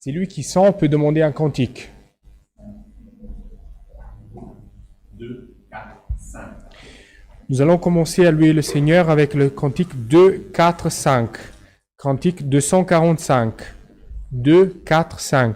Celui qui sent peut demander un cantique. 2, 4, 5. Nous allons commencer à louer le Seigneur avec le cantique 2, 4, 5. Cantique 245. 2, 4, 5.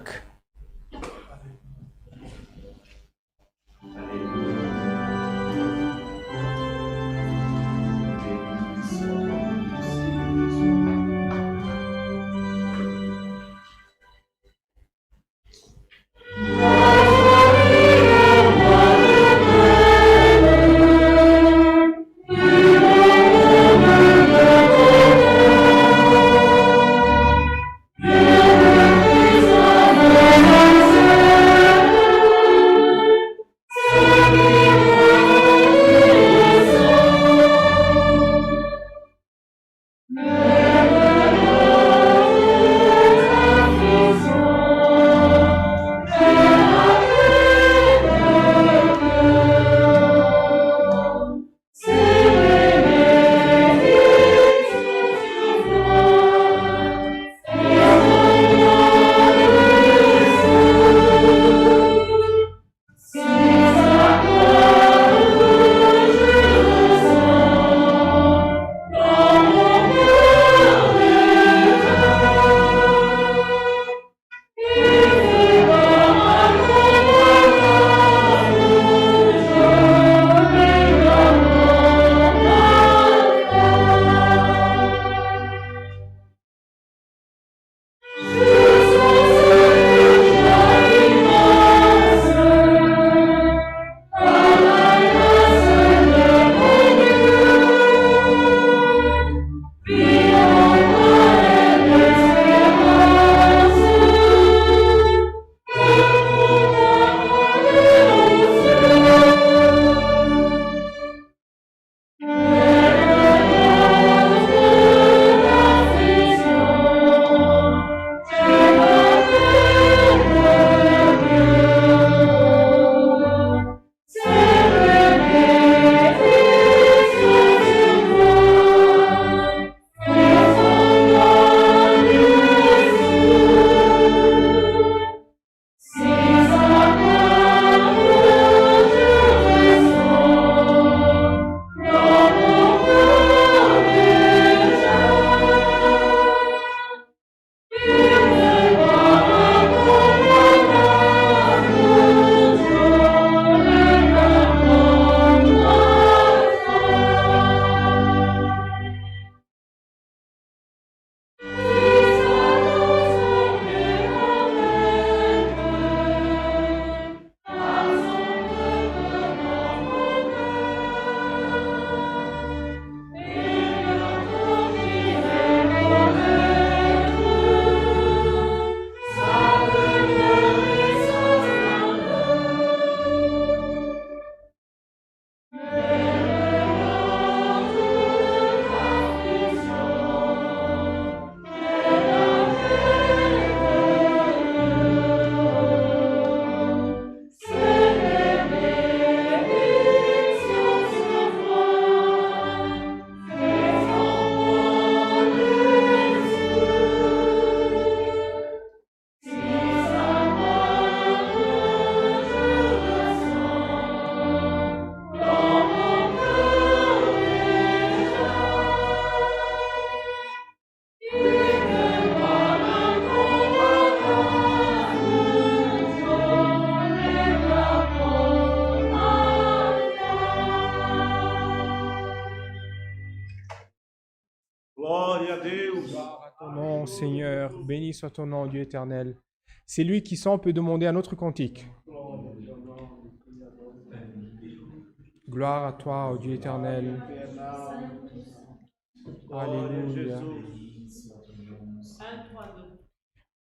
Seigneur, béni soit ton nom, Dieu éternel. C'est lui qui sent peut demander un autre cantique. Gloire à toi, ô Dieu éternel. Alléluia.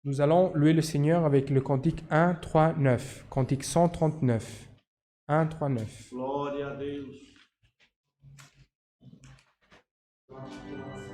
Nous allons louer le Seigneur avec le cantique 1, 3, 9. Cantique 139. 1, 3, 9. Glória a Deus. Seigneur,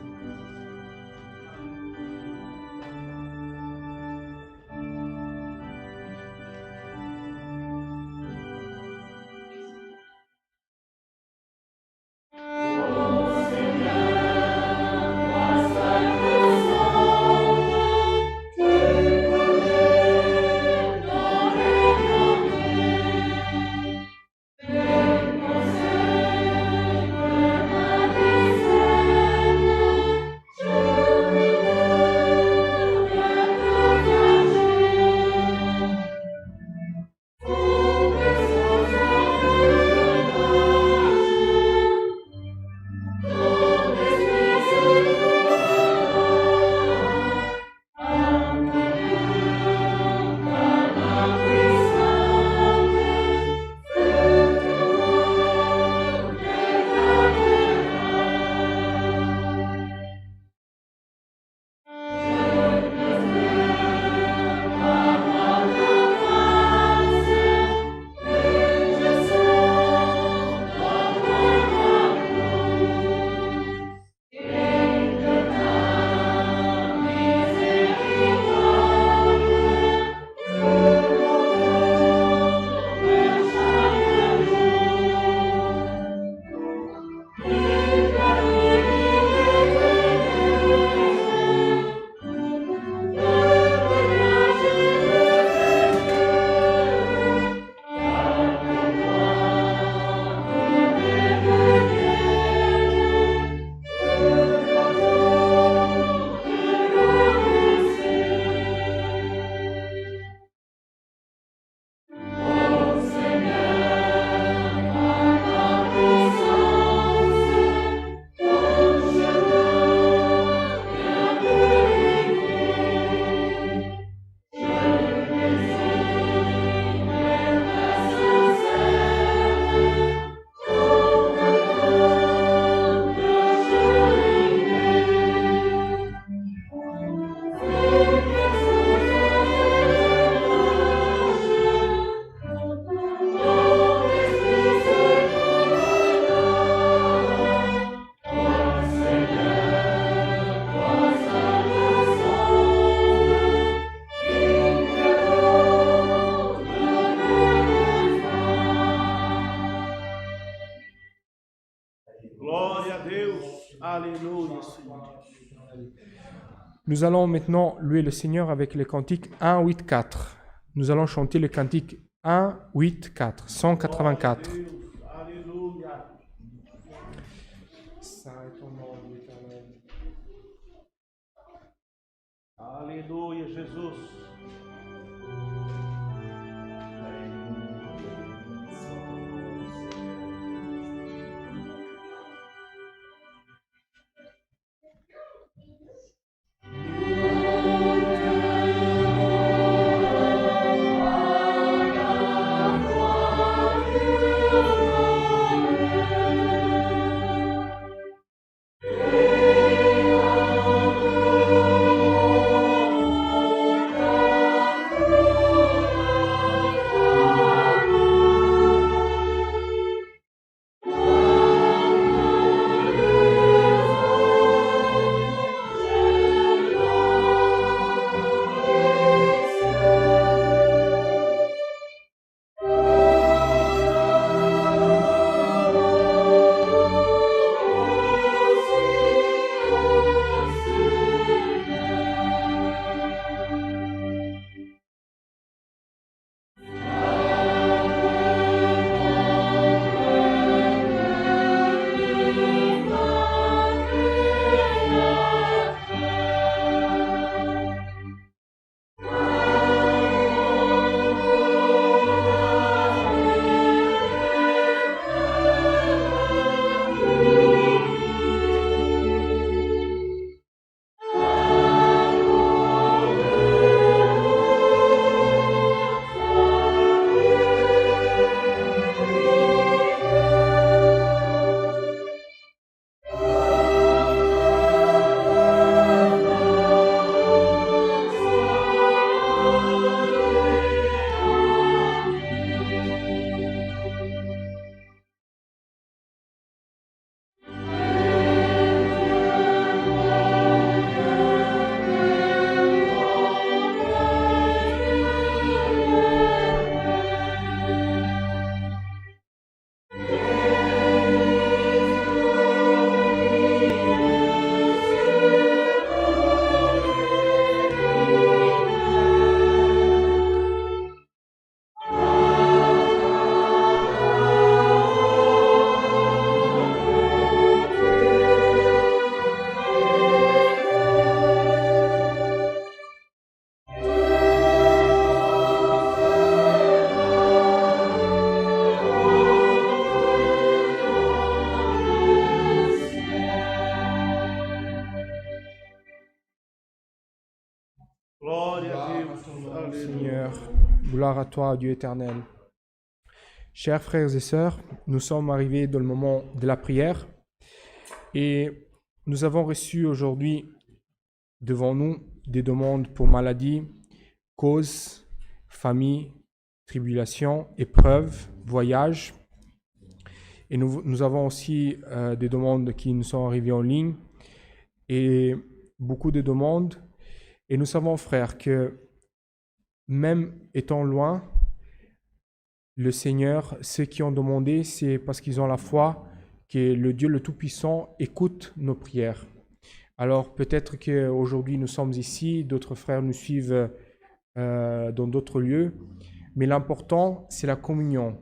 Nous allons maintenant louer le Seigneur avec le cantique 1, 8, 4. Nous allons chanter le cantique 1, 8, 4, 184. Aleluia. Saint est ton nom, Dieu éternel. Aleluia, Jesus. Glória a Deus. Aleluia. Seigneur, gloire à toi, Dieu éternel. Chers frères et sœurs, nous sommes arrivés dans le moment de la prière et nous avons reçu aujourd'hui devant nous des demandes pour maladie, cause, famille, tribulation, épreuve, voyage. Et nous avons aussi des demandes qui nous sont arrivées en ligne et beaucoup de demandes. Et nous savons, frères, que même étant loin, le Seigneur, ceux qui ont demandé, c'est parce qu'ils ont la foi que le Dieu le Tout-Puissant écoute nos prières. Alors peut-être qu'aujourd'hui nous sommes ici, d'autres frères nous suivent dans d'autres lieux, mais l'important c'est la communion.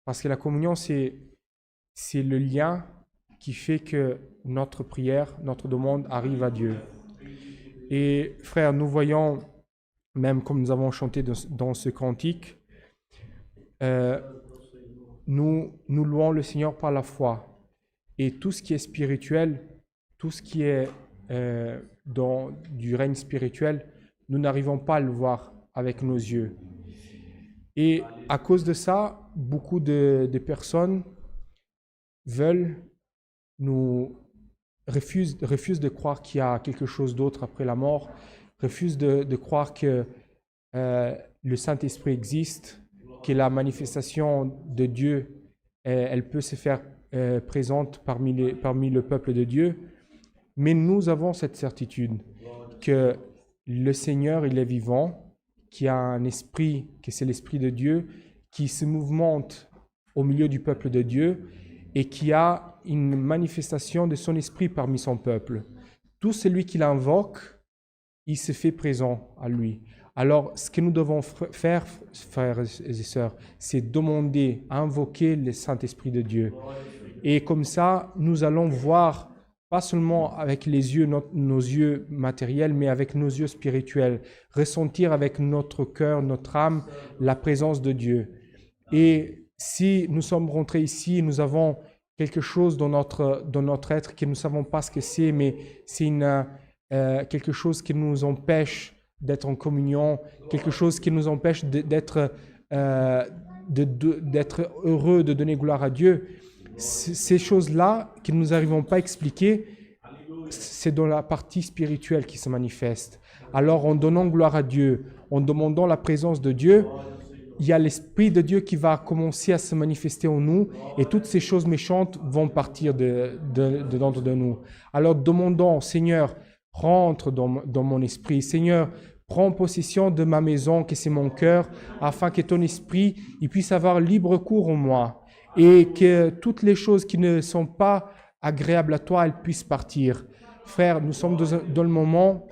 Parce que la communion c'est le lien qui fait que notre prière, notre demande arrive à Dieu. Et frères, nous voyons, même comme nous avons chanté dans ce cantique, nous louons le Seigneur par la foi. Et tout ce qui est spirituel, tout ce qui est du règne spirituel, nous n'arrivons pas à le voir avec nos yeux. Et à cause de ça, beaucoup de personnes refusent de croire qu'il y a quelque chose d'autre après la mort, refusent de croire que le Saint-Esprit existe, que la manifestation de Dieu, elle peut se faire présente parmi le peuple de Dieu. Mais nous avons cette certitude que le Seigneur, il est vivant, qu'il y a un esprit, que c'est l'Esprit de Dieu, qui se mouvemente au milieu du peuple de Dieu et qui a une manifestation de son esprit parmi son peuple. tout celui qui l'invoque, il se fait présent à lui. Alors, ce que nous devons faire, frères et sœurs, c'est demander, invoquer le Saint-Esprit de Dieu. Et comme ça, nous allons voir, pas seulement avec les yeux, nos yeux matériels, mais avec nos yeux spirituels, ressentir avec notre cœur, notre âme, la présence de Dieu. Et si nous sommes rentrés ici, nous avons quelque chose dans notre être que nous ne savons pas ce que c'est, mais c'est quelque chose qui nous empêche d'être en communion, quelque chose qui nous empêche d'être heureux, de donner gloire à Dieu. Ces choses-là que nous n'arrivons pas à expliquer, c'est dans la partie spirituelle qui se manifeste. Alors, en donnant gloire à Dieu, en demandant la présence de Dieu, il y a l'Esprit de Dieu qui va commencer à se manifester en nous et toutes ces choses méchantes vont partir de dentro de nous. Alors, demandons, Seigneur, rentre dans mon esprit. Seigneur, prends possession de ma maison, que c'est mon cœur, afin que ton esprit il puisse avoir libre cours en moi et que toutes les choses qui ne sont pas agréables à toi, elles puissent partir. Frère, nous sommes dans le moment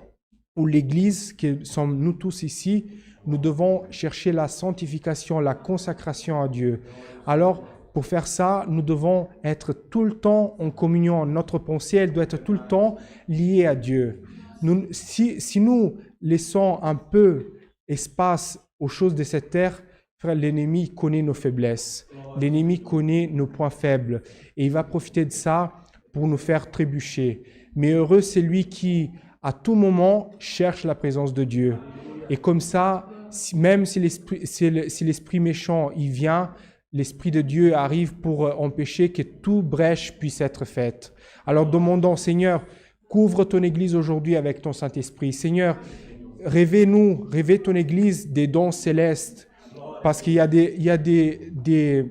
où l'Église, qui sommes nous tous ici, nous devons chercher la sanctification, la consacration à Dieu. Alors, pour faire ça, nous devons être tout le temps en communion. Notre pensée, elle doit être tout le temps liée à Dieu. Si nous laissons un peu espace aux choses de cette terre, frère, l'ennemi connaît nos faiblesses. L'ennemi connaît nos points faibles. Et il va profiter de ça pour nous faire trébucher. Mais heureux, c'est lui qui, à tout moment, cherche la présence de Dieu. Et comme ça, même si l'esprit méchant il vient, l'Esprit de Dieu arrive pour empêcher que toute brèche puisse être faite. Alors demandons, Seigneur, couvre ton Église aujourd'hui avec ton Saint-Esprit. Seigneur, révèle ton Église des dons célestes, parce qu'il y a des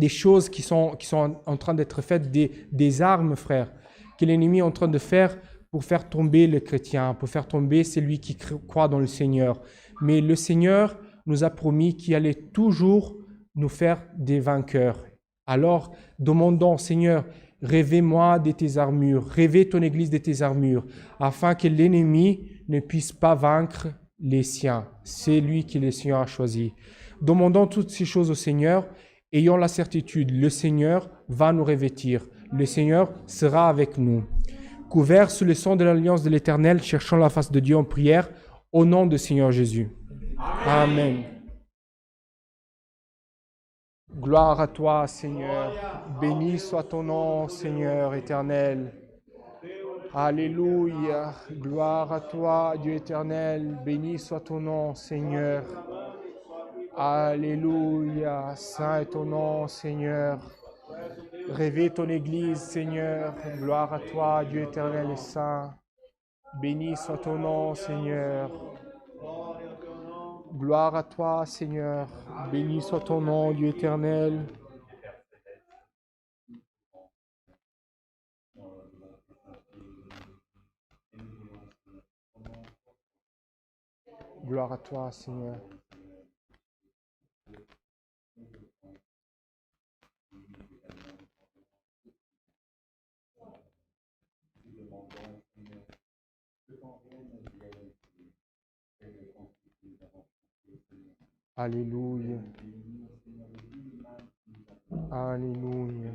choses qui sont en train d'être faites, des armes, frère, que l'ennemi est en train de faire pour faire tomber le chrétien, pour faire tomber celui qui croit dans le Seigneur. Mais le Seigneur nous a promis qu'il allait toujours nous faire des vainqueurs. Alors, demandons, Seigneur, revêt-moi de tes armures, revêt ton Église de tes armures, afin que l'ennemi ne puisse pas vaincre les siens. C'est lui qui les siens a choisis. Demandons toutes ces choses au Seigneur, ayant la certitude, le Seigneur va nous revêtir, le Seigneur sera avec nous. Couverts sous le sang de l'alliance de l'Éternel, cherchons la face de Dieu en prière, au nom du Seigneur Jésus. Amen. Gloire à toi, Seigneur. Béni soit ton nom, Seigneur éternel. Alléluia. Gloire à toi, Dieu éternel. Béni soit ton nom, Seigneur. Alléluia. Saint est ton nom, Seigneur. Réveille ton Église, Seigneur. Gloire à toi, Dieu éternel et saint. Béni soit ton nom, Seigneur. Gloire à toi, Seigneur. Béni soit ton nom, Dieu éternel. Gloire à toi, Seigneur. Alléluia. Alléluia.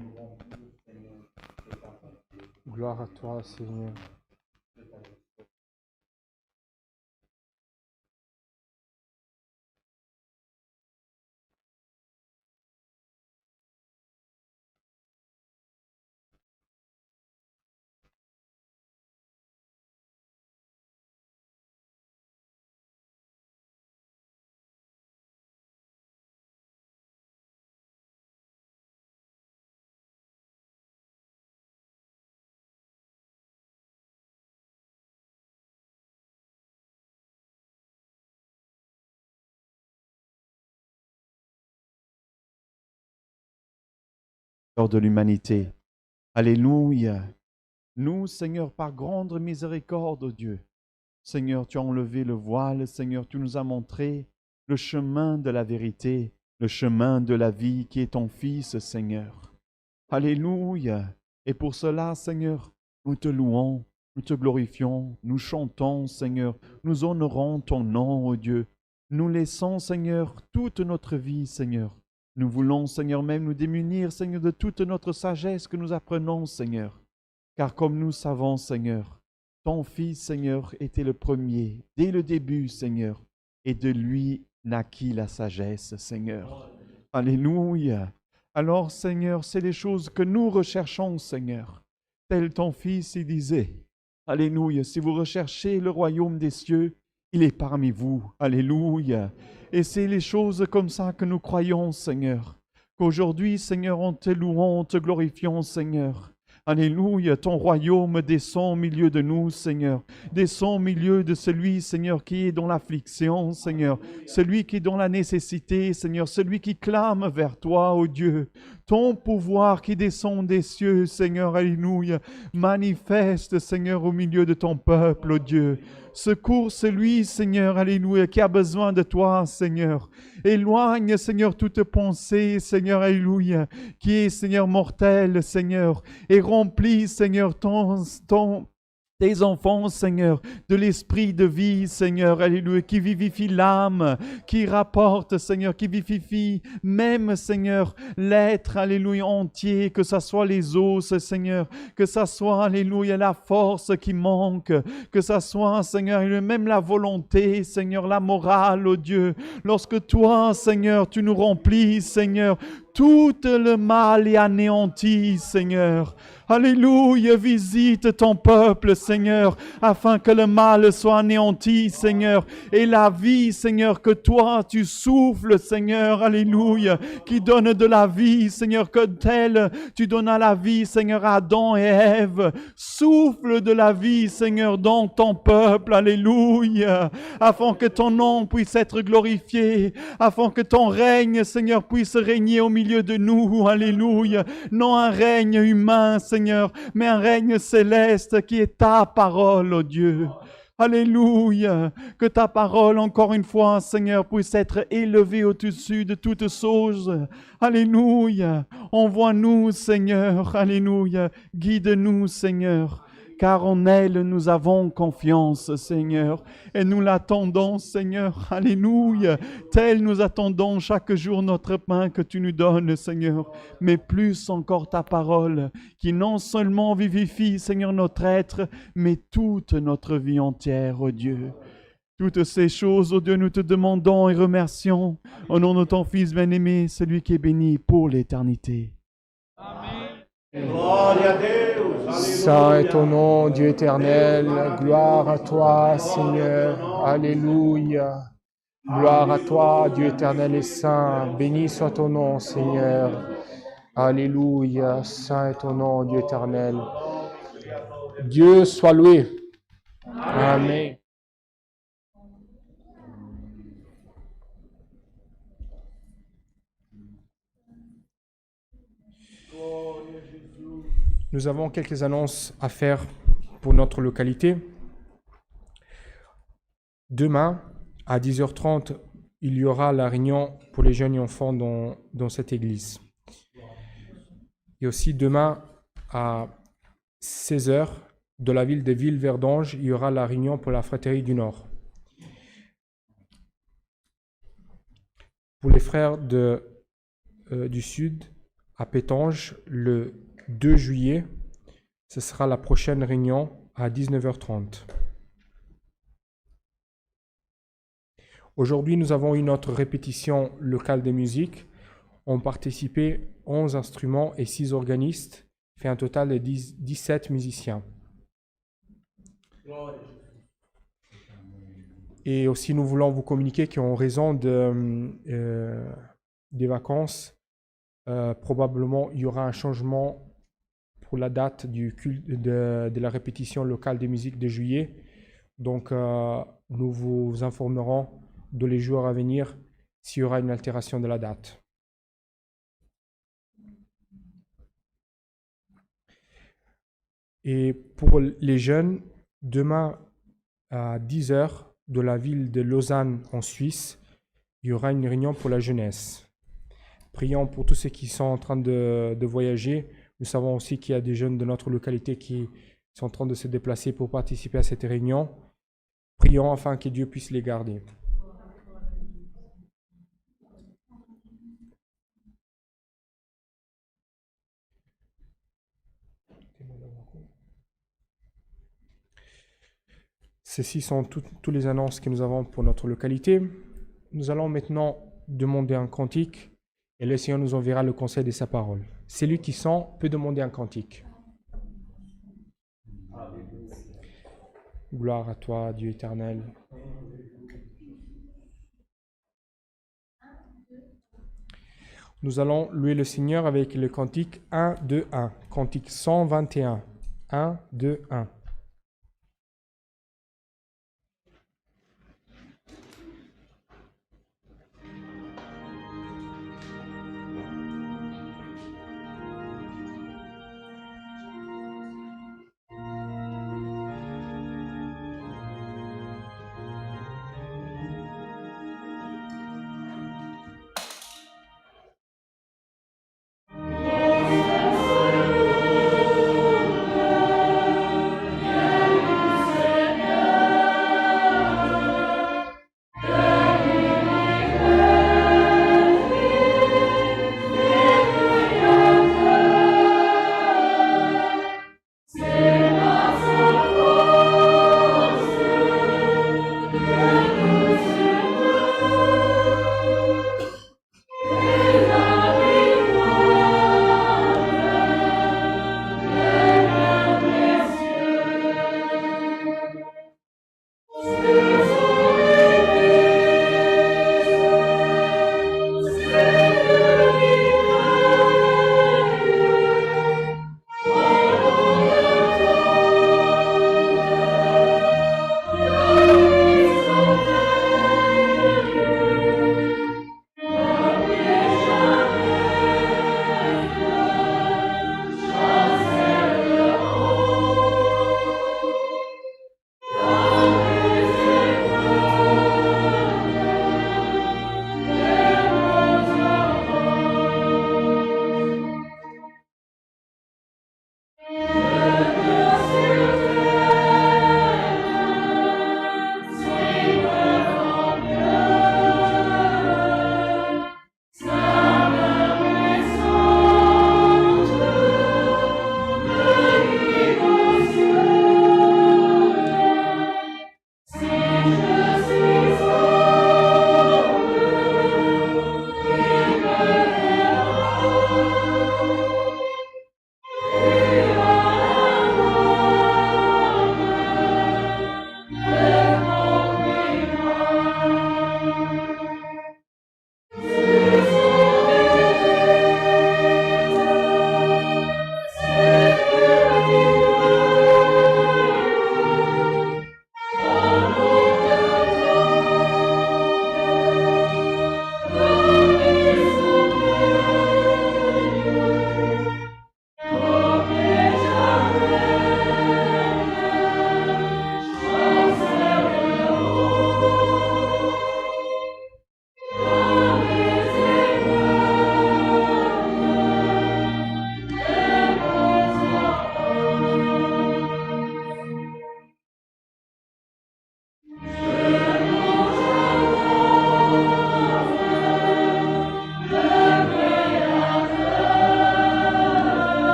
Gloire à toi, Seigneur. De l'humanité. Alléluia. Nous, Seigneur, par grande miséricorde, oh Dieu, Seigneur, tu as enlevé le voile, Seigneur, tu nous as montré le chemin de la vérité, le chemin de la vie qui est ton Fils, Seigneur. Alléluia. Et pour cela, Seigneur, nous te louons, Nous te glorifions, nous chantons, Seigneur, nous honorons ton nom, ô Dieu. Nous laissons, Seigneur, toute notre vie, Seigneur. Nous voulons, Seigneur, même nous démunir, Seigneur, de toute notre sagesse que nous apprenons, Seigneur. Car comme nous savons, Seigneur, ton Fils, Seigneur, était le premier, dès le début, Seigneur, et de lui naquit la sagesse, Seigneur. Alléluia. Alors, Seigneur, c'est les choses que nous recherchons, Seigneur. Tel ton Fils y disait. Alléluia. Si vous recherchez le royaume des cieux, il est parmi vous. Alléluia. Et c'est les choses comme ça que nous croyons, Seigneur. Qu'aujourd'hui, Seigneur, on te louons, on te glorifions, Seigneur. Alléluia, ton royaume descend au milieu de nous, Seigneur. Descend au milieu de celui, Seigneur, qui est dans l'affliction, Seigneur. Celui qui est dans la nécessité, Seigneur. Celui qui clame vers toi, ô Dieu. Ton pouvoir qui descend des cieux, Seigneur, alléluia. Manifeste, Seigneur, au milieu de ton peuple, ô Dieu. Secours celui, Seigneur, alléluia, qui a besoin de toi, Seigneur. Éloigne, Seigneur, toute pensée, Seigneur, alléluia, qui est, Seigneur, mortelle, Seigneur. Et remplis, Seigneur, tes enfants, Seigneur, de l'esprit de vie, Seigneur, alléluia, qui vivifie l'âme, qui rapporte, Seigneur, qui vivifie même, Seigneur, l'être, alléluia, entier, que ce soit les os, Seigneur, que ce soit, alléluia, la force qui manque, que ce soit, Seigneur, même la volonté, Seigneur, la morale, oh Dieu. Lorsque toi, Seigneur, tu nous remplis, Seigneur, tout le mal est anéanti, Seigneur. Alléluia, visite ton peuple, Seigneur, afin que le mal soit anéanti, Seigneur. Et la vie, Seigneur, que toi, tu souffles, Seigneur, alléluia, qui donne de la vie, Seigneur, que tel tu donnes à la vie, Seigneur, à Adam et Ève. Souffle de la vie, Seigneur, dans ton peuple, alléluia, afin que ton nom puisse être glorifié, afin que ton règne, Seigneur, puisse régner au milieu de nous, alléluia. Non un règne humain, Seigneur, mais un règne céleste qui est ta parole, oh Dieu. Alléluia. Que ta parole, encore une fois, Seigneur, puisse être élevée au-dessus de toutes choses. Alléluia. Envoie-nous, Seigneur. Alléluia. Guide-nous, Seigneur. Car en elle, nous avons confiance, Seigneur. Et nous l'attendons, Seigneur. Alléluia. Tel nous attendons chaque jour notre pain que tu nous donnes, Seigneur. Mais plus encore ta parole, qui non seulement vivifie, Seigneur, notre être, mais toute notre vie entière, oh Dieu. Toutes ces choses, oh Dieu, nous te demandons et remercions. Au nom de ton Fils bien-aimé, celui qui est béni pour l'éternité. Glória a Deus. Saint est ton nom, Dieu éternel. Gloire à toi, Seigneur. Alléluia. Gloire à toi, Dieu éternel et saint. Béni soit ton nom, Seigneur. Alléluia. Saint est ton nom, Dieu éternel. Dieu soit loué. Amen. Nous avons quelques annonces à faire pour notre localité. Demain, à 10h30, il y aura la réunion pour les jeunes et enfants dans cette église. Et aussi demain, à 16h, de la ville de Ville-Verdange, il y aura la réunion pour la Fratrie du Nord. Pour les frères du Sud, à Pétange, le 2 juillet, ce sera la prochaine réunion à 19h30. Aujourd'hui, nous avons eu notre répétition locale de musique. Ont participé 11 instruments et 6 organistes, fait un total de 17 musiciens. Et aussi, nous voulons vous communiquer qu'en raison des vacances, probablement il y aura un changement pour la date de la répétition locale des musiques de juillet. Donc, nous vous informerons dans les jours à venir s'il y aura une altération de la date. Et pour les jeunes, demain à 10h, de la ville de Lausanne en Suisse, il y aura une réunion pour la jeunesse. Prions pour tous ceux qui sont en train de voyager. Nous savons aussi qu'il y a des jeunes de notre localité qui sont en train de se déplacer pour participer à cette réunion. Prions afin que Dieu puisse les garder. Ceci sont tous les annonces que nous avons pour notre localité. Nous allons maintenant demander un cantique et le Seigneur nous enverra le conseil de sa parole. Celui qui sent peut demander un cantique. Gloire à toi, Dieu éternel. Nous allons louer le Seigneur avec le cantique 1, 2, 1. Cantique 121. 1, 2, 1.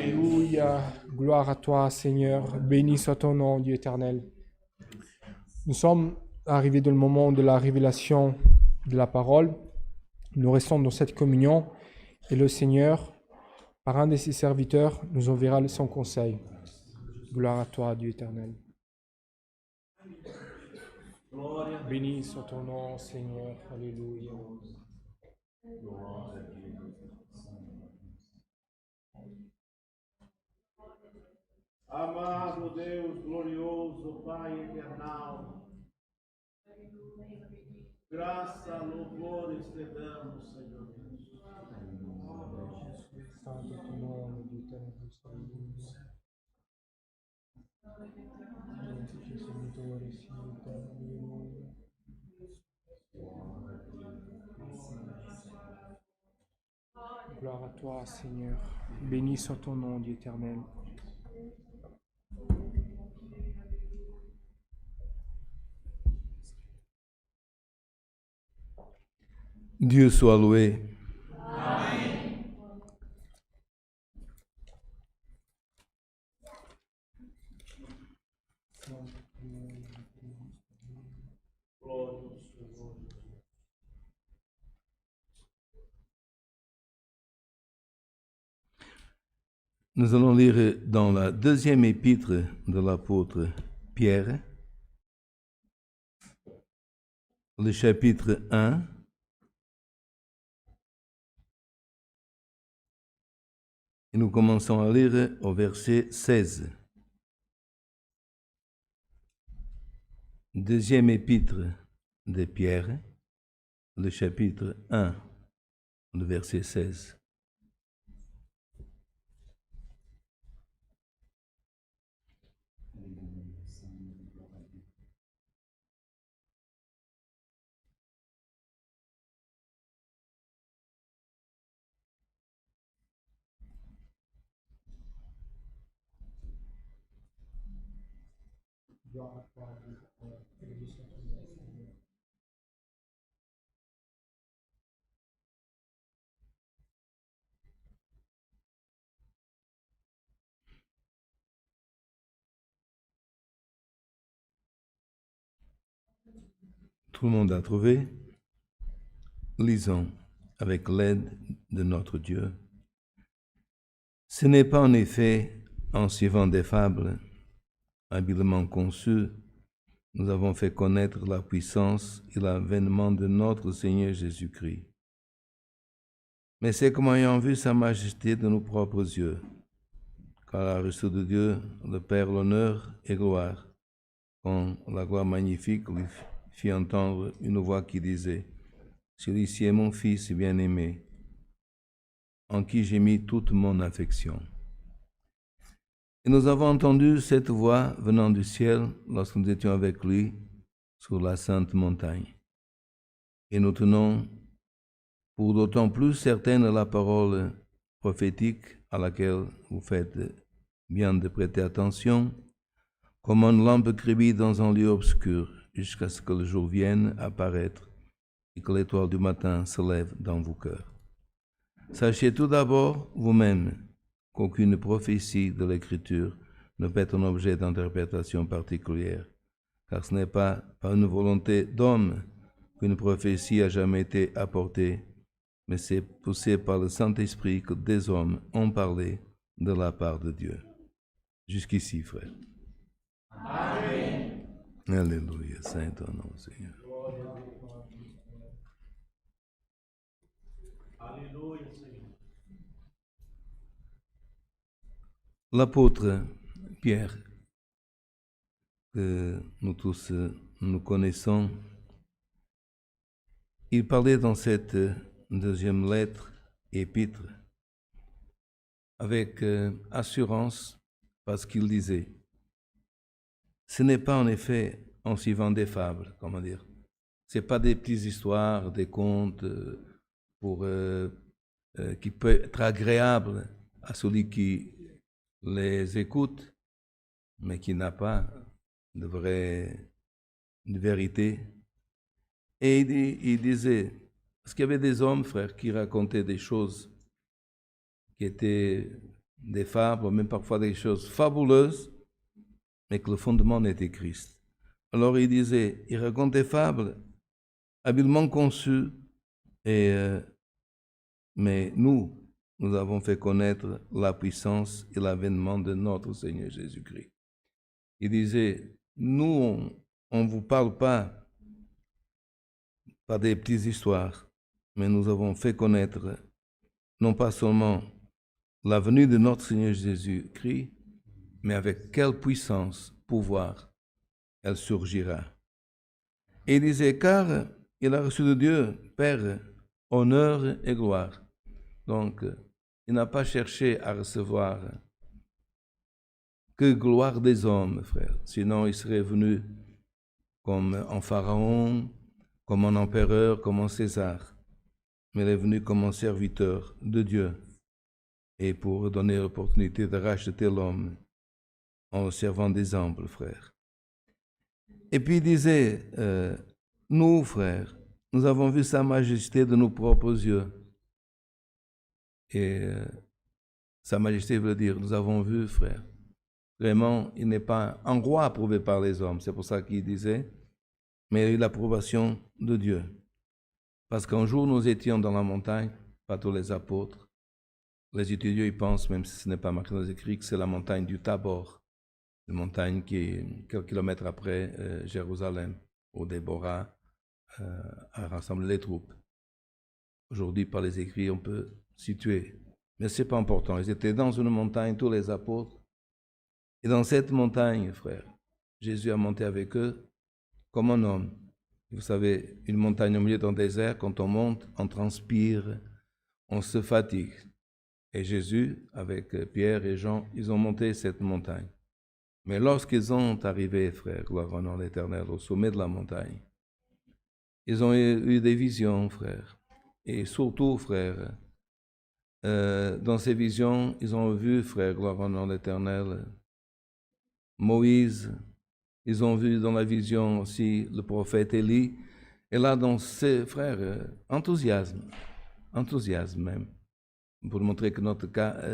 Alléluia. Gloire à toi, Seigneur. Béni soit ton nom, Dieu éternel. Nous sommes arrivés dans le moment de la révélation de la parole. Nous restons dans cette communion et le Seigneur, par un de ses serviteurs, nous enverra son conseil. Gloire à toi, Dieu éternel. Béni soit ton nom, Seigneur. Alléluia. Amado Deus, glorioso Pai eternal, graça, louvores te damos, Senhor Deus. Santo é teu nome, Dieu éternel. Alléluia. Gloire à toi, Seigneur. Béni soit ton nom, Dieu éternel. Dieu soit loué. Nous allons lire dans la deuxième épître de l'apôtre Pierre, le chapitre 1, et nous commençons à lire au verset 16. Deuxième épître de Pierre, le chapitre 1, le verset 16. Tout le monde a trouvé? Lisons avec l'aide de notre Dieu. Ce n'est pas en effet en suivant des fables habilement conçues, nous avons fait connaître la puissance et l'avènement de notre Seigneur Jésus-Christ. Mais c'est comme ayant vu sa majesté de nos propres yeux, car a reçu de Dieu le Père l'honneur et gloire, quand la gloire magnifique lui fit entendre une voix qui disait « Celui-ci est mon Fils bien-aimé, en qui j'ai mis toute mon affection. » Et nous avons entendu cette voix venant du ciel lorsque nous étions avec lui sur la sainte montagne. Et nous tenons pour d'autant plus certaine la parole prophétique à laquelle vous faites bien de prêter attention, comme une lampe qui brille dans un lieu obscur, jusqu'à ce que le jour vienne apparaître et que l'étoile du matin se lève dans vos cœurs. Sachez tout d'abord vous-même qu'aucune prophétie de l'Écriture ne peut être un objet d'interprétation particulière, car ce n'est pas par une volonté d'homme qu'une prophétie a jamais été apportée, mais c'est poussé par le Saint-Esprit que des hommes ont parlé de la part de Dieu. Jusqu'ici, frère. Amen. Alléluia, saint ton nom, Seigneur. Aleluia, Senhor. L'apôtre Pierre, que nous tous nous connaissons, il parlait dans cette deuxième lettre, épître, avec assurance, parce qu'il disait, ce n'est pas en effet en suivant des fables, comment dire, c'est pas des petites histoires, des contes qui peuvent être agréables à celui qui les écoute, mais qui n'a pas de vérité. Et il disait, parce qu'il y avait des hommes, frères, qui racontaient des choses qui étaient des fables, même parfois des choses fabuleuses, mais que le fondement était Christ. Alors il disait, il raconte des fables habilement conçues, mais nous avons fait connaître la puissance et l'avènement de notre Seigneur Jésus-Christ. Il disait, nous, on ne vous parle pas des petites histoires, mais nous avons fait connaître non pas seulement la venue de notre Seigneur Jésus-Christ, mais avec quelle puissance, pouvoir, elle surgira. Et il disait, car il a reçu de Dieu, Père, honneur et gloire. Donc, il n'a pas cherché à recevoir que gloire des hommes, frère. Sinon, il serait venu comme un pharaon, comme un empereur, comme un César. Mais il est venu comme un serviteur de Dieu. Et pour donner l'opportunité de racheter l'homme en servant d'exemple, frère. Et puis il disait, nous, frères, nous avons vu sa majesté de nos propres yeux. Et sa majesté veut dire, nous avons vu, frère. Vraiment, il n'est pas un roi approuvé par les hommes. C'est pour ça qu'il disait, mais il a eu l'approbation de Dieu. Parce qu'un jour, nous étions dans la montagne, pas tous les apôtres. Les étudiants, ils pensent, même si ce n'est pas marqué dans les écrits, que c'est la montagne du Tabor, une montagne qui est quelques kilomètres après Jérusalem, où Déborah a rassemblé les troupes. Aujourd'hui, par les écrits, on peut situer. Mais ce n'est pas important. Ils étaient dans une montagne, tous les apôtres. Et dans cette montagne, frère, Jésus a monté avec eux comme un homme. Vous savez, une montagne au milieu d'un désert, quand on monte, on transpire, on se fatigue. Et Jésus, avec Pierre et Jean, ils ont monté cette montagne. Mais lorsqu'ils ont arrivé, frère, gloire au nom de l'Éternel, au sommet de la montagne, ils ont eu des visions, frère. Et surtout, frère, dans ces visions, ils ont vu, frère, gloire au nom de l'Éternel, Moïse. Ils ont vu dans la vision aussi le prophète Élie. Et là, dans ces frères, enthousiasme même. Pour montrer que notre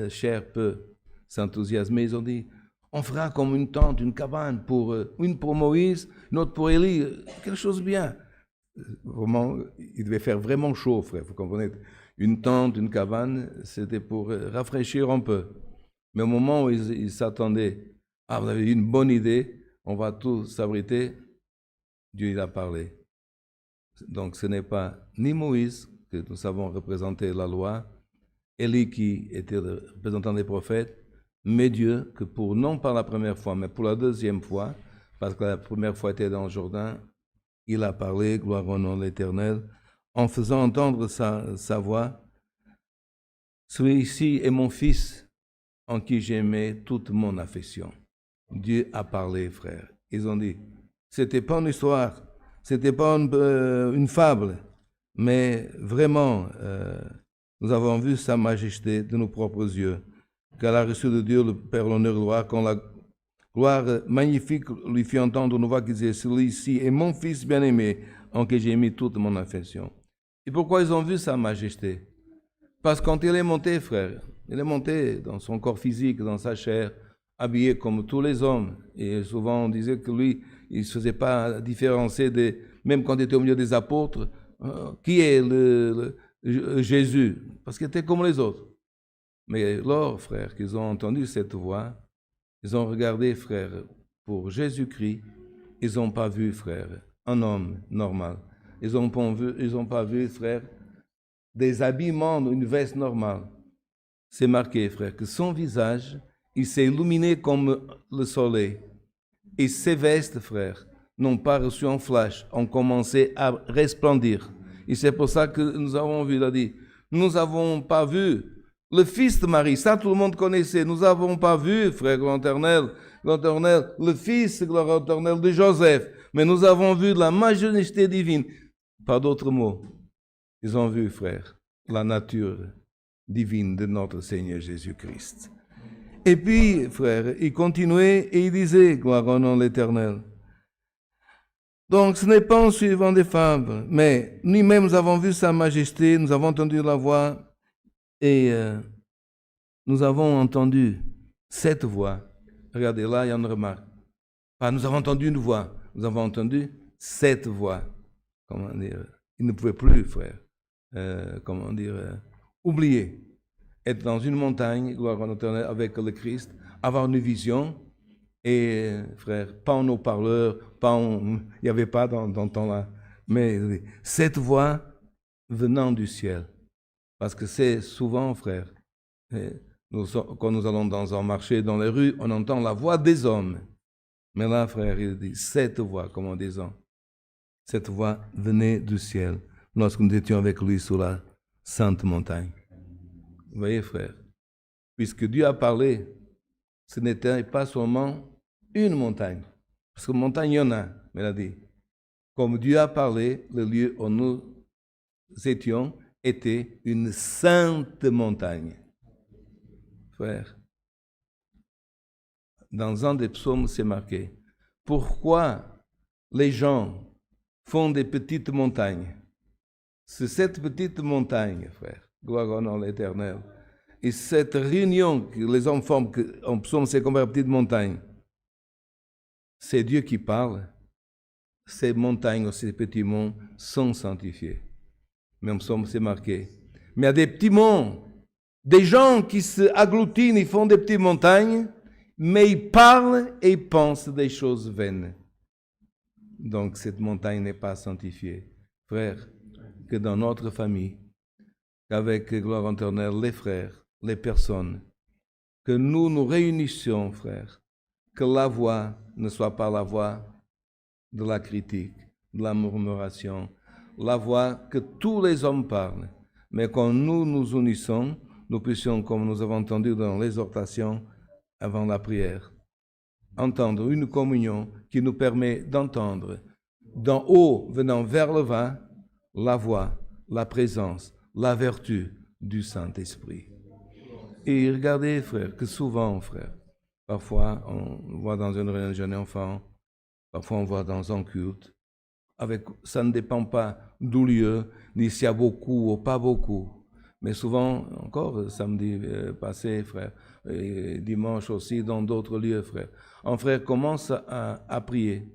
chair peut s'enthousiasmer, ils ont dit, on fera comme une tente, une cabane, une pour Moïse, une autre pour Élie, quelque chose de bien. Vraiment, il devait faire vraiment chaud, frère, vous comprenez. Une tente, une cabane, c'était pour rafraîchir un peu. Mais au moment où ils s'attendaient, vous avez une bonne idée, on va tous s'abriter, Dieu il a parlé. Donc ce n'est pas ni Moïse, que nous savons représenter la loi, Élie qui était le représentant des prophètes, mais Dieu, que non pas la première fois, mais pour la deuxième fois, parce que la première fois était dans le Jourdain, il a parlé, gloire au nom de l'Éternel, en faisant entendre sa voix. Celui-ci est mon fils, en qui j'ai mis toute mon affection. Dieu a parlé, frère. Ils ont dit, c'était pas une histoire, c'était pas une fable, mais vraiment, nous avons vu sa majesté de nos propres yeux, qu'elle a reçu de Dieu le Père, l'honneur et la gloire, quand la gloire magnifique lui fit entendre une voix qui disait, celui-ci est mon fils bien-aimé, en qui j'ai mis toute mon affection. Et pourquoi ils ont vu sa majesté? Parce que quand il est monté, frère, il est monté dans son corps physique, dans sa chair, habillé comme tous les hommes. Et souvent on disait que lui, il ne se faisait pas différencier, même quand il était au milieu des apôtres, qui est Jésus? Parce qu'il était comme les autres. Mais lors, frère, qu'ils ont entendu cette voix, ils ont regardé, frère, pour Jésus-Christ, ils n'ont pas vu, frère, un homme normal. Ils n'ont pas vu, frère, des habillements, une veste normale. C'est marqué, frère, que son visage, il s'est illuminé comme le soleil. Et ses vestes, frère, n'ont pas reçu un flash, ont commencé à resplendir. Et c'est pour ça que nous avons vu, il a dit, nous n'avons pas vu le fils de Marie, ça tout le monde connaissait. Nous n'avons pas vu, frère l'Éternel, le fils l'Éternel de Joseph, mais nous avons vu la majesté divine. Par d'autres mots, ils ont vu, frère, la nature divine de notre Seigneur Jésus-Christ. Et puis, frère, il continuait et il disait, gloire au nom de l'Éternel. Donc, ce n'est pas en suivant des fables, mais nous-mêmes, nous avons vu sa majesté, nous avons entendu la voix, et nous avons entendu cette voix. Regardez là, il y a une remarque. Pas nous avons entendu une voix, nous avons entendu cette voix. Comment dire? Il ne pouvait plus, frère, oublier. Être dans une montagne, gloire à l'Éternel, avec le Christ, avoir une vision. Et, frère, pas en haut-parleur, il n'y avait pas dans le temps-là. Mais cette voix venant du ciel. Parce que c'est souvent, frère, quand nous allons dans un marché, dans les rues, on entend la voix des hommes. Mais là, frère, il dit, cette voix, comme on dit, cette voix venait du ciel, lorsque nous étions avec lui sur la sainte montagne. Vous voyez, frère, puisque Dieu a parlé, ce n'était pas seulement une montagne. Parce que montagne, il y en a, mais il a dit, comme Dieu a parlé, le lieu où nous étions était une sainte montagne. Frère, dans un des psaumes, c'est marqué, pourquoi les gens font des petites montagnes? C'est cette petite montagne, frère, gloire au nom de l'Éternel. Et cette réunion que les hommes forment, en psaume, c'est comme une petite montagne. C'est Dieu qui parle. Ces montagnes, ces petits monts sont sanctifiés. Même psaume, c'est marqué. Mais il y a des petits monts, des gens qui se agglutinent, ils font des petites montagnes, mais ils parlent et ils pensent des choses vaines. Donc cette montagne n'est pas sanctifiée. Frère, que dans notre famille, qu'avec gloire éternelle, les frères, les personnes, que nous nous réunissions, frère, que la voix ne soit pas la voix de la critique, de la murmuration, la voix que tous les hommes parlent, mais quand nous nous unissons, nous puissions, comme nous avons entendu dans l'exhortation avant la prière, entendre une communion qui nous permet d'entendre d'en haut venant vers le bas la voix, la présence, la vertu du Saint-Esprit. Et regardez, frère, que souvent, frère, parfois on voit dans une réunion de jeunes enfants, parfois on voit dans un culte, ça ne dépend pas du lieu, ni s'il y a beaucoup ou pas beaucoup. Mais souvent, encore samedi passé, frère, et dimanche aussi, dans d'autres lieux, frère, un frère commence à prier.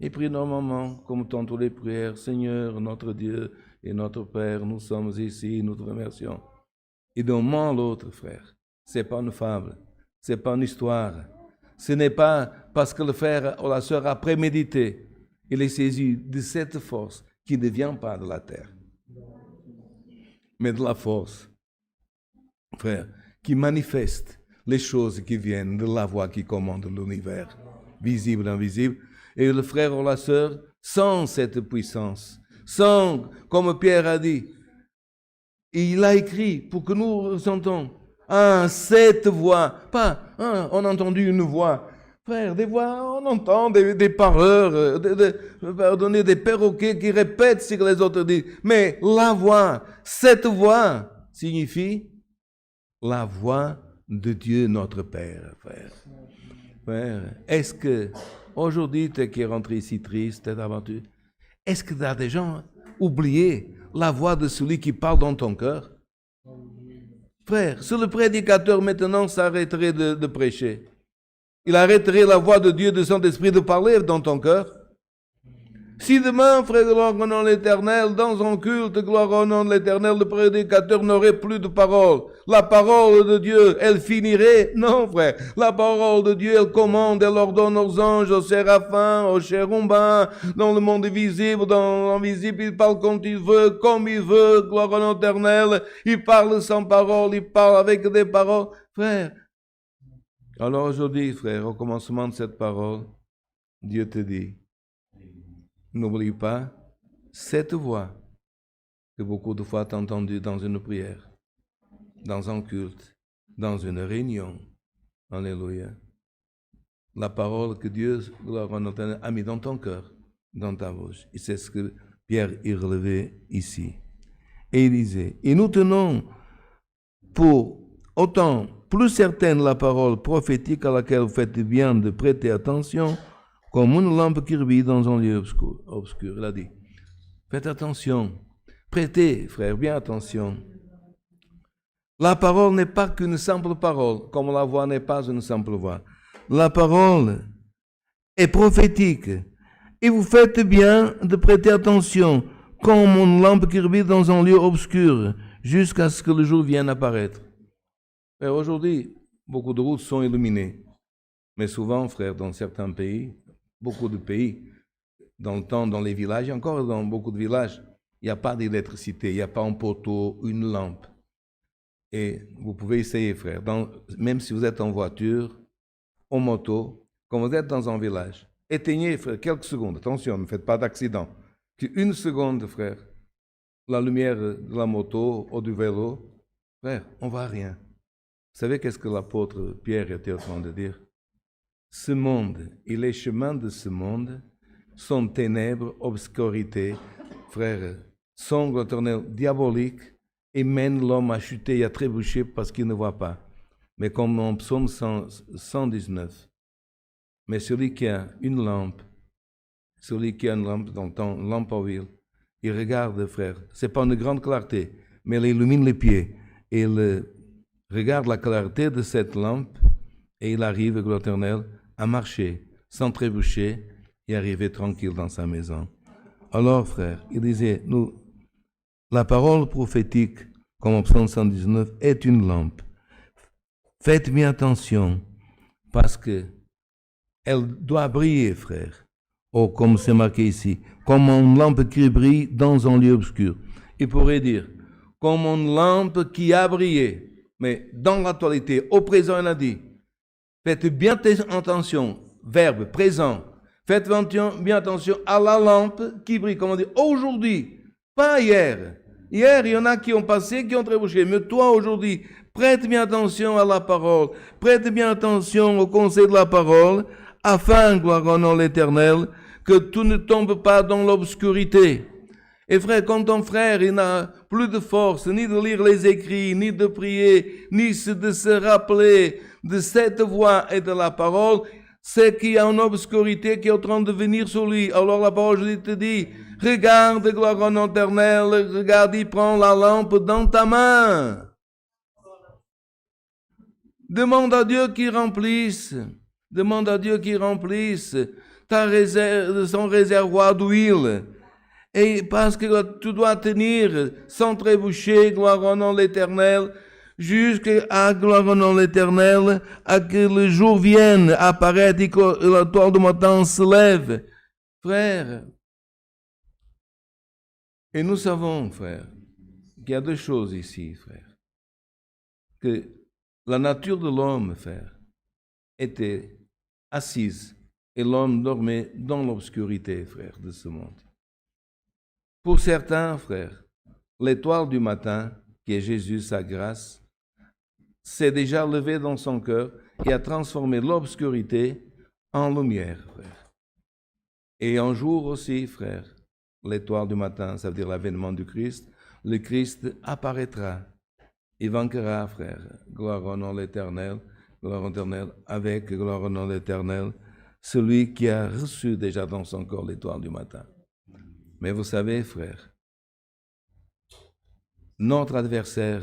Il prie normalement, comme tantôt les prières, Seigneur, notre Dieu et notre Père, nous sommes ici, nous te remercions. Et d'un moment à l'autre, frère, ce n'est pas une fable, ce n'est pas une histoire. Ce n'est pas parce que le frère ou la sœur a prémédité. Il est saisi de cette force qui ne vient pas de la terre, mais de la force, frère, qui manifeste les choses qui viennent de la voix qui commande l'univers, visible et invisible. Et le frère ou la sœur, sans cette puissance, sans, comme Pierre a dit, il a écrit pour que nous entendons, cette voix, pas, on a entendu une voix. Frère, des voix, on entend des parleurs, des perroquets qui répètent ce que les autres disent. Mais la voix, cette voix signifie la voix de Dieu notre Père, frère. Frère, est-ce que, aujourd'hui, tu qui es rentré ici triste, aventure, est-ce que tu as des gens oublié la voix de celui qui parle dans ton cœur? Frère, si le prédicateur maintenant s'arrêterait de prêcher, il arrêterait la voix de Dieu, de Saint-Esprit de parler dans ton cœur. Si demain, frère, gloire au nom de l'Éternel, dans un culte, gloire au nom de l'Éternel, le prédicateur n'aurait plus de parole. La parole de Dieu, elle finirait? Non, frère. La parole de Dieu, elle commande, elle ordonne aux anges, aux séraphins, aux chérubins, dans le monde visible, dans l'invisible, il parle quand il veut, comme il veut, gloire au nom de l'Éternel. Il parle sans parole, il parle avec des paroles. Frère, alors aujourd'hui, frère, au commencement de cette parole, Dieu te dit, n'oublie pas cette voix que beaucoup de fois tu as entendue dans une prière, dans un culte, dans une réunion. Alléluia. La parole que Dieu a mis dans ton cœur, dans ta bouche. Et c'est ce que Pierre y relevait ici. Et il disait, et nous tenons pour autant plus certaine la parole prophétique à laquelle vous faites bien de prêter attention, comme une lampe qui brille dans un lieu obscur. Il a dit, faites attention, prêtez, frère, bien attention. La parole n'est pas qu'une simple parole, comme la voix n'est pas une simple voix. La parole est prophétique. Et vous faites bien de prêter attention, comme une lampe qui brille dans un lieu obscur, jusqu'à ce que le jour vienne apparaître. Et aujourd'hui, beaucoup de routes sont illuminées. Mais souvent, frère, dans certains pays, beaucoup de pays, dans le temps, dans les villages, et encore dans beaucoup de villages, il n'y a pas d'électricité, il n'y a pas un poteau, une lampe. Et vous pouvez essayer, frère, même si vous êtes en voiture, en moto, quand vous êtes dans un village, éteignez, frère, quelques secondes. Attention, ne faites pas d'accident. Une seconde, frère, la lumière de la moto ou du vélo, frère, on ne voit rien. Vous savez qu'est-ce que l'apôtre Pierre était en train de dire? Ce monde et les chemins de ce monde sont ténèbres, obscurité, frère, sombre, éternel, diabolique, et mène l'homme à chuter et à trébucher parce qu'il ne voit pas. Mais comme en psaume 119, mais celui qui a une lampe dans le temps, une lampe à huile, il regarde, frère, c'est pas une grande clarté, mais il illumine les pieds, et il regarde la clarté de cette lampe, et il arrive, gloire éternelle, à marcher, sans trébucher, et arriver tranquille dans sa maison. Alors, frère, il disait, la parole prophétique, comme en psaume 119, est une lampe. Faites bien attention, parce que elle doit briller, frère. Oh, comme c'est marqué ici, comme une lampe qui brille dans un lieu obscur. Il pourrait dire, comme une lampe qui a brillé. Mais dans l'actualité, au présent, il a dit, faites bien attention, verbe présent, faites bien attention à la lampe qui brille, comme on dit, aujourd'hui, pas hier. Hier, il y en a qui ont passé, qui ont trébuché, mais toi, aujourd'hui, prête bien attention à la parole, prête bien attention au conseil de la parole, afin, gloire au nom de l'Éternel, que tu ne tombes pas dans l'obscurité. Et frère, quand ton frère, il n'a plus de force, ni de lire les écrits, ni de prier, ni de se rappeler de cette voix et de la parole, c'est qu'il y a une obscurité qui est en train de venir sur lui. Alors la parole, je te dis, regarde, gloire au nom éternel, regarde, il prend la lampe dans ta main. Demande à Dieu qu'il remplisse son réservoir d'huile. Et parce que tu dois tenir sans trébucher, gloire au nom de l'Éternel, jusqu'à gloire au nom de l'Éternel, à que le jour vienne apparaître et que la toile du matin se lève. Frère, et nous savons, frère, qu'il y a deux choses ici, frère. Que la nature de l'homme, frère, était assise et l'homme dormait dans l'obscurité, frère, de ce monde. Pour certains, frère, l'étoile du matin, qui est Jésus, sa grâce, s'est déjà levée dans son cœur et a transformé l'obscurité en lumière, frère. Et un jour aussi, frère, l'étoile du matin, ça veut dire l'avènement du Christ, le Christ apparaîtra. Il vaincra, frère. Gloire au nom de l'Éternel, gloire au l'Éternel, avec gloire au nom de l'Éternel, celui qui a reçu déjà dans son corps l'étoile du matin. Mais vous savez, frère, notre adversaire,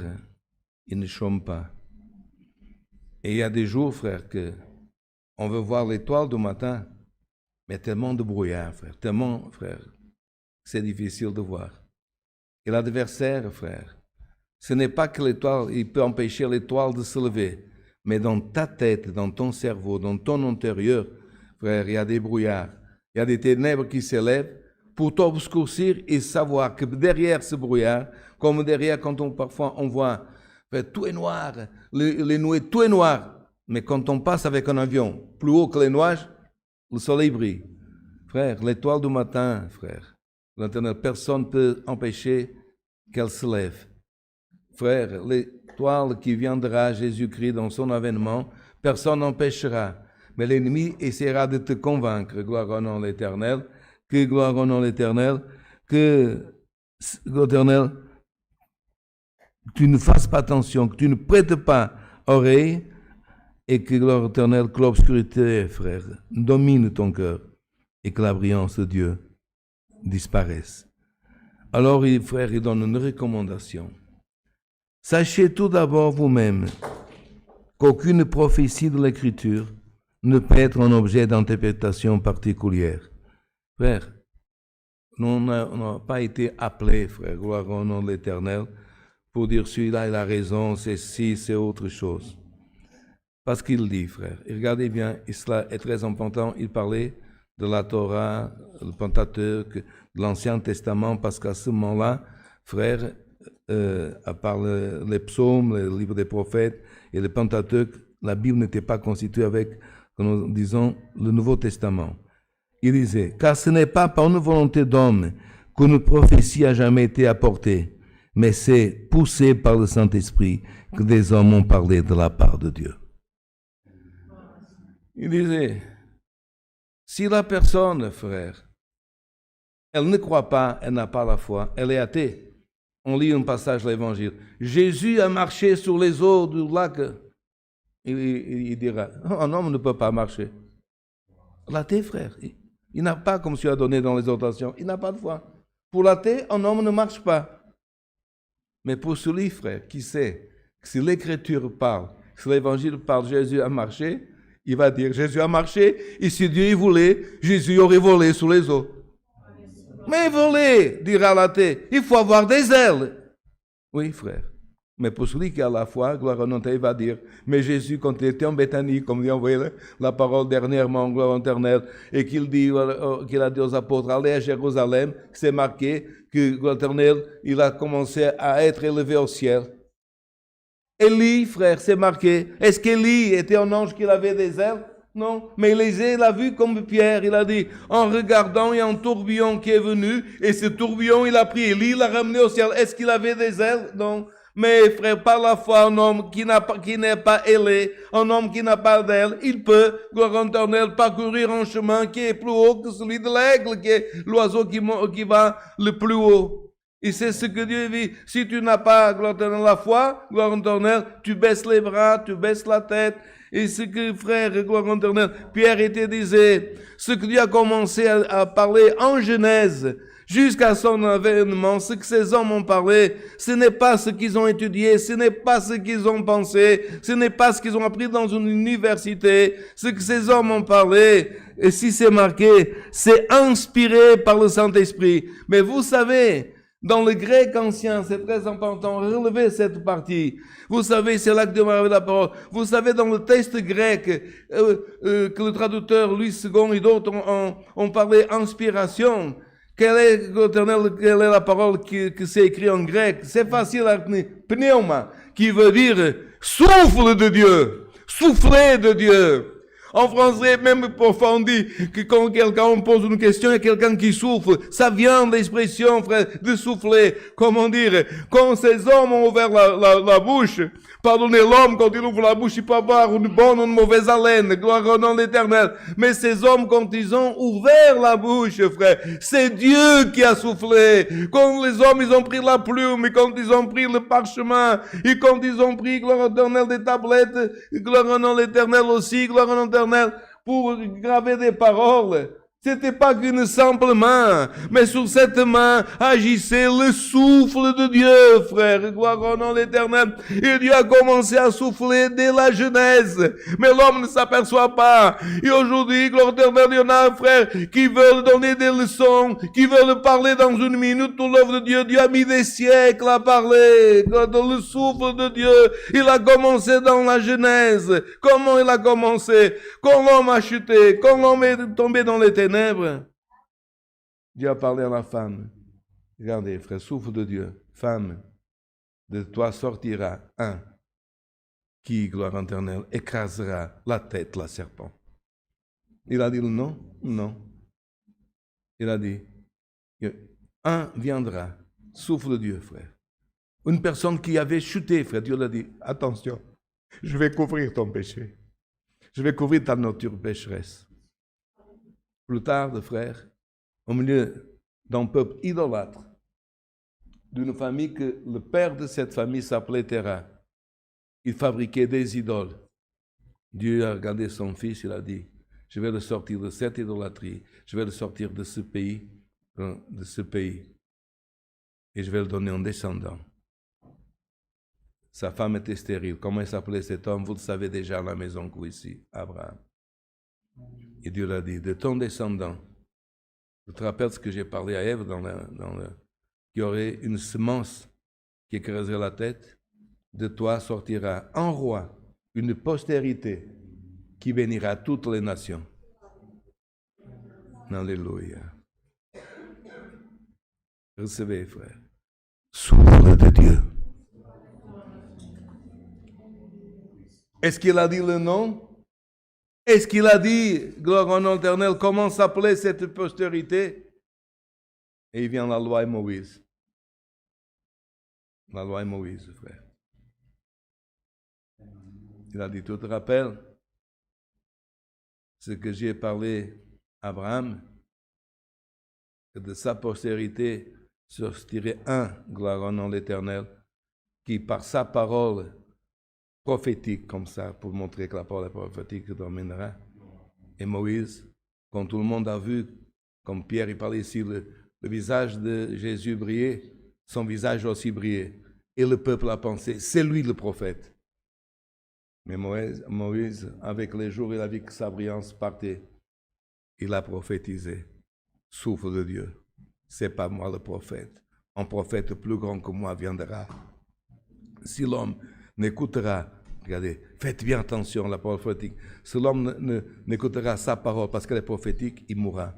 il ne chôme pas. Et il y a des jours, frère, que on veut voir l'étoile du matin, mais tellement de brouillard, frère, tellement, frère, c'est difficile de voir. Et l'adversaire, frère, ce n'est pas que l'étoile, il peut empêcher l'étoile de se lever, mais dans ta tête, dans ton cerveau, dans ton intérieur, frère, il y a des brouillards, il y a des ténèbres qui s'élèvent pour t'obscurcir et savoir que derrière ce brouillard, comme derrière quand parfois on voit, frère, tout est noir, les nuées, tout est noir, mais quand on passe avec un avion plus haut que les nuages, le soleil brille. Frère, l'étoile du matin, frère, personne ne peut empêcher qu'elle se lève. Frère, l'étoile qui viendra à Jésus-Christ dans son avènement, personne n'empêchera. Mais l'ennemi essaiera de te convaincre, gloire au nom de l'Éternel, que gloire au nom de l'Éternel, que l'Éternel, tu ne fasses pas attention, que tu ne prêtes pas oreille, et que gloire éternelle, que l'obscurité, frère, domine ton cœur, et que la brillance de Dieu disparaisse. Alors, frère, il donne une recommandation. Sachez tout d'abord vous-même qu'aucune prophétie de l'Écriture ne peut être un objet d'interprétation particulière. Frère, on n'a pas été appelés, frère, gloire au nom de l'Éternel, pour dire celui-là il a raison, c'est ci, c'est autre chose. Parce qu'il dit, frère, et regardez bien, et cela est très important, il parlait de la Torah, le Pentateuque, de l'Ancien Testament, parce qu'à ce moment-là, frère, à part les psaumes, le livre des prophètes et le Pentateuque, la Bible n'était pas constituée avec, comme nous disons, le Nouveau Testament. Il disait, car ce n'est pas par une volonté d'homme qu'une prophétie a jamais été apportée, mais c'est poussé par le Saint-Esprit que des hommes ont parlé de la part de Dieu. Il disait, si la personne, frère, elle ne croit pas, elle n'a pas la foi, elle est athée. On lit un passage de l'Évangile. Jésus a marché sur les eaux du lac. Il dira, un homme ne peut pas marcher. L'athée, frère, il n'a pas, comme tu as donné dans l'exhortation, il n'a pas de foi. Pour l'athée, un homme ne marche pas. Mais pour celui, frère, qui sait que si l'Écriture parle, si l'Évangile parle, Jésus a marché, il va dire, Jésus a marché, et si Dieu y voulait, Jésus aurait volé sur les eaux. Mais voler, dira l'athée, il faut avoir des ailes. Oui, frère. Mais pour celui qui a la foi, gloire au nom de Dieu, il va dire, mais Jésus, quand il était en Béthanie, comme il a envoyé la parole dernièrement, gloire éternelle, et qu'il a dit aux apôtres, allez à Jérusalem, c'est marqué que, gloire éternelle, il a commencé à être élevé au ciel. Élie, frère, c'est marqué. Est-ce qu'Élie était un ange qui avait des ailes? Non, mais Élisée l'a vu comme Pierre, il a dit, en regardant, il y a un tourbillon qui est venu, et ce tourbillon, il a pris Élie, il l'a ramené au ciel. Est-ce qu'il avait des ailes? Non. Mais frère, par la foi, un homme qui n'est pas ailé, un homme qui n'a pas d'ailes, il peut, gloire éternelle, parcourir un chemin qui est plus haut que celui de l'aigle, qui est l'oiseau qui va le plus haut. Et c'est ce que Dieu dit. Si tu n'as pas, gloire éternelle, la foi, gloire éternelle, tu baisses les bras, tu baisses la tête. Et ce que, frère, gloire éternelle, Pierre était disait, ce que Dieu a commencé à parler en Genèse, jusqu'à son avènement, ce que ces hommes ont parlé, ce n'est pas ce qu'ils ont étudié, ce n'est pas ce qu'ils ont pensé, ce n'est pas ce qu'ils ont appris dans une université, ce que ces hommes ont parlé, et si c'est marqué, c'est inspiré par le Saint-Esprit. Mais vous savez, dans le grec ancien, c'est très important, relevez cette partie. Vous savez, c'est là que Dieu m'a révélé la parole. Vous savez, dans le texte grec, que le traducteur Louis II et d'autres ont parlé inspiration. Quelle est la parole que c'est écrit en grec? C'est facile à retenir. Pneuma, qui veut dire souffle de Dieu, souffler de Dieu. En français, même parfois on dit que quand quelqu'un pose une question, il y a quelqu'un qui souffle. Ça vient de l'expression, frère, de souffler. Comment dire? Quand ces hommes ont ouvert la bouche, pardonnez l'homme, quand il ouvre la bouche, il peut avoir une bonne ou une mauvaise haleine. Gloire au nom de l'Éternel. Mais ces hommes, quand ils ont ouvert la bouche, frère, c'est Dieu qui a soufflé. Quand les hommes, ils ont pris la plume, et quand ils ont pris le parchemin, et quand ils ont pris, gloire au éternel, des tablettes, gloire au nom de l'Éternel aussi, gloire au nom de l'Éternel, pour graver des paroles. C'était pas qu'une simple main, mais sur cette main agissait le souffle de Dieu, frère. Gloire au nom de l'Éternel. Et Dieu a commencé à souffler dès la Genèse. Mais l'homme ne s'aperçoit pas. Et aujourd'hui, gloire éternelle, il y en a, frère, qui veulent donner des leçons, qui veulent parler dans une minute de l'œuvre de Dieu. Dieu a mis des siècles à parler. Dans le souffle de Dieu, il a commencé dans la Genèse. Comment il a commencé? Quand l'homme a chuté, quand l'homme est tombé dans les ténèbres, Dieu a parlé à la femme. Regardez, frère, souffle de Dieu. Femme, de toi sortira un qui, gloire éternelle, écrasera la tête, la serpent. Il a dit non? Non. Il a dit, un viendra, souffle de Dieu, frère. Une personne qui avait chuté, frère, Dieu l'a dit, attention, je vais couvrir ton péché. Je vais couvrir ta nature pécheresse. Plus tard, frère, au milieu d'un peuple idolâtre, d'une famille que le père de cette famille s'appelait Terah, il fabriquait des idoles. Dieu a regardé son fils, il a dit, je vais le sortir de cette idolâtrie, je vais le sortir de ce pays, et je vais le donner en descendant. Sa femme était stérile. Comment il s'appelait cet homme? Vous le savez déjà à la maison que ici, Abraham. Et Dieu l'a dit, de ton descendant. Je te rappelle ce que j'ai parlé à Ève qu'il y aurait une semence qui écraserait la tête. De toi sortira un roi, une postérité qui bénira toutes les nations. Alléluia. Recevez, frère. Souffle de Dieu. Est-ce qu'il a dit le nom? Est-ce qu'il a dit, gloire au nom éternel, comment s'appelait cette postérité? Et il vient la loi et Moïse. La loi et Moïse, frère. Il a dit, tu te rappelles ce que j'ai parlé à Abraham, que de sa postérité sortirait un, gloire au nom de l'Éternel, qui par sa parole prophétique, comme ça, pour montrer que la parole est prophétique, dominera. Et Moïse, quand tout le monde a vu, comme Pierre il parlait ici, le visage de Jésus brillait, son visage aussi brillait. Et le peuple a pensé, c'est lui le prophète. Mais Moïse, avec les jours, il a vu que sa brillance partait. Il a prophétisé. Souffle de Dieu. C'est pas moi le prophète. Un prophète plus grand que moi viendra. Si l'homme n'écoutera, regardez, faites bien attention à la parole prophétique. Si l'homme n'écoutera sa parole parce qu'elle est prophétique, il mourra.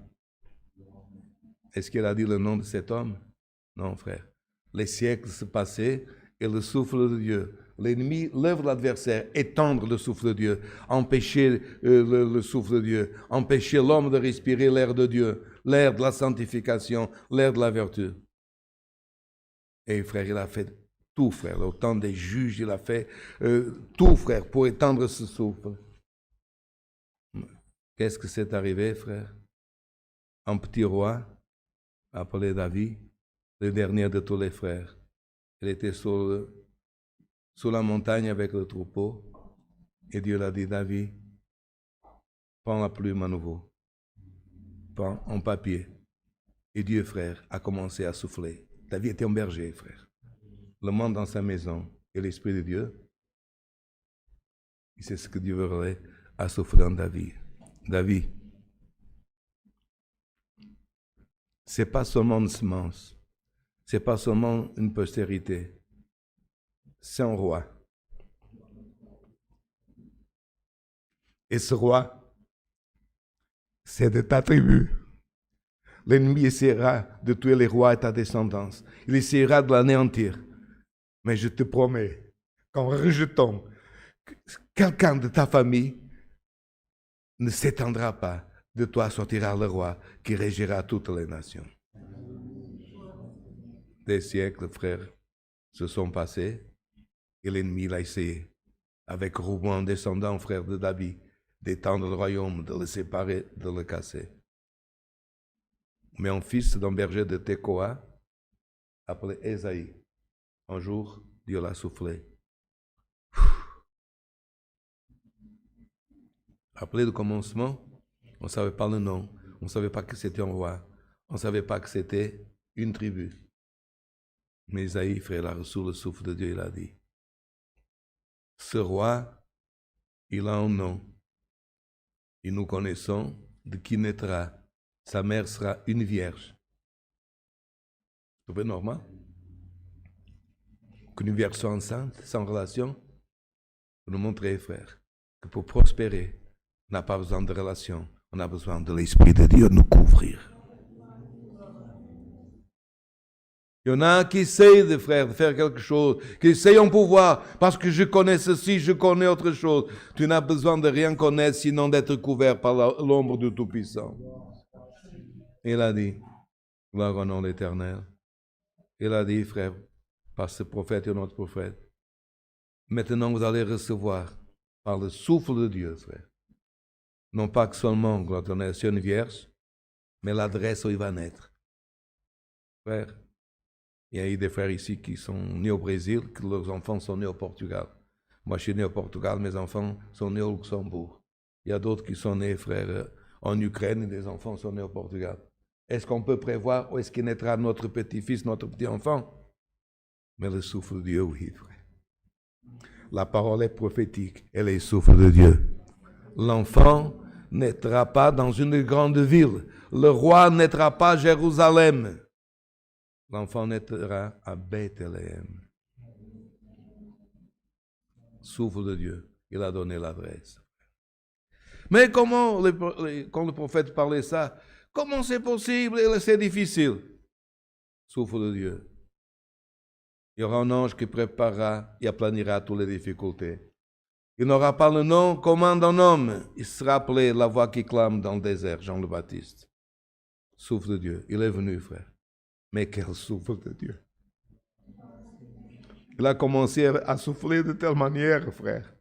Est-ce qu'il a dit le nom de cet homme? Non, frère. Les siècles se passaient et le souffle de Dieu. L'ennemi lève l'adversaire, étendre le souffle de Dieu, empêcher le souffle de Dieu, empêcher l'homme de respirer l'air de Dieu, l'air de la sanctification, l'air de la vertu. Et frère, il a fait tout, frère. Au temps des juges, il a fait tout, frère, pour étendre ce souffle. Qu'est-ce que c'est arrivé, frère? Un petit roi, appelé David, le dernier de tous les frères. Il était sur la montagne avec le troupeau. Et Dieu l'a dit, David, prends la plume à nouveau. Prends un papier. Et Dieu, frère, a commencé à souffler. David était un berger, frère. Le monde dans sa maison et l'Esprit de Dieu. C'est ce que Dieu veut à souffler en David. David, c'est pas seulement une semence. C'est pas seulement une postérité. C'est un roi. Et ce roi, c'est de ta tribu. L'ennemi essaiera de tuer les rois et ta descendance. Il essaiera de l'anéantir. Mais je te promets qu'en rejetant quelqu'un de ta famille, ne s'étendra pas. De toi sortira le roi qui régira toutes les nations. Des siècles, frères, se sont passés et l'ennemi l'a essayé, avec Roboam, descendant, frère de David, d'étendre le royaume, de le séparer, de le casser. Mais un fils d'un berger de Tekoa, appelé Ésaïe, un jour, Dieu l'a soufflé. Après le commencement, on ne savait pas le nom, on ne savait pas que c'était un roi, on ne savait pas que c'était une tribu. Mais Isaïe, frère, a reçu le souffle de Dieu, il a dit, ce roi, il a un nom, et nous connaissons de qui naîtra, sa mère sera une vierge. Vous trouvez normal? Qu'une vierge soit enceinte, sans relation, pour nous montrer, frère, que pour prospérer, on n'a pas besoin de relation, on a besoin de l'Esprit de Dieu nous couvrir. Il y en a qui essayent de faire quelque chose, qui essayent un pouvoir, parce que je connais ceci, je connais autre chose. Tu n'as besoin de rien connaître, sinon d'être couvert par l'ombre du Tout-Puissant. Il a dit, gloire au nom de l'Éternel. Il a dit, frère, par ce prophète et notre prophète, maintenant vous allez recevoir par le souffle de Dieu, frère. Non pas que seulement, gloire au Éternel, c'est une vierge, mais l'adresse où il va naître. Frère, il y a eu des frères ici qui sont nés au Brésil, que leurs enfants sont nés au Portugal. Moi, je suis né au Portugal, mes enfants sont nés au Luxembourg. Il y a d'autres qui sont nés, frère, en Ukraine, et des enfants sont nés au Portugal. Est-ce qu'on peut prévoir où est-ce qu'il naîtra notre petit-fils, notre petit-enfant? Mais le souffle de Dieu, oui, frère. La parole est prophétique, elle est souffle de Dieu. L'enfant naîtra pas dans une grande ville. Le roi naîtra pas à Jérusalem. L'enfant naîtra à Bethléem. Souffle de Dieu, il a donné l'adresse. Mais comment, quand le prophète parlait ça, comment c'est possible et c'est difficile? Souffle de Dieu. Il y aura un ange qui préparera et aplanira toutes les difficultés. Il n'aura pas le nom commun d'un homme. Il sera appelé la voix qui clame dans le désert, Jean le Baptiste. Souffle de Dieu. Il est venu, frère. Mais quel souffle de Dieu. Il a commencé à souffler de telle manière, frère.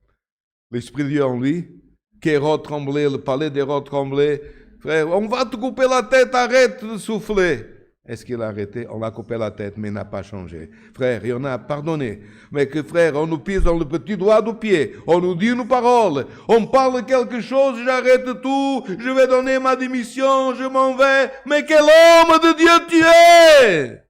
L'Esprit de Dieu en lui, qu'Hérode tremblait, le palais d'Hérode tremblait. Frère, on va te couper la tête, arrête de souffler. Est-ce qu'il a arrêté? On l'a coupé la tête, mais il n'a pas changé. Frère, il en a pardonné. Mais que frère, on nous pise dans le petit doigt du pied. On nous dit une parole. On parle quelque chose, j'arrête tout. Je vais donner ma démission, je m'en vais. Mais quel homme de Dieu tu es!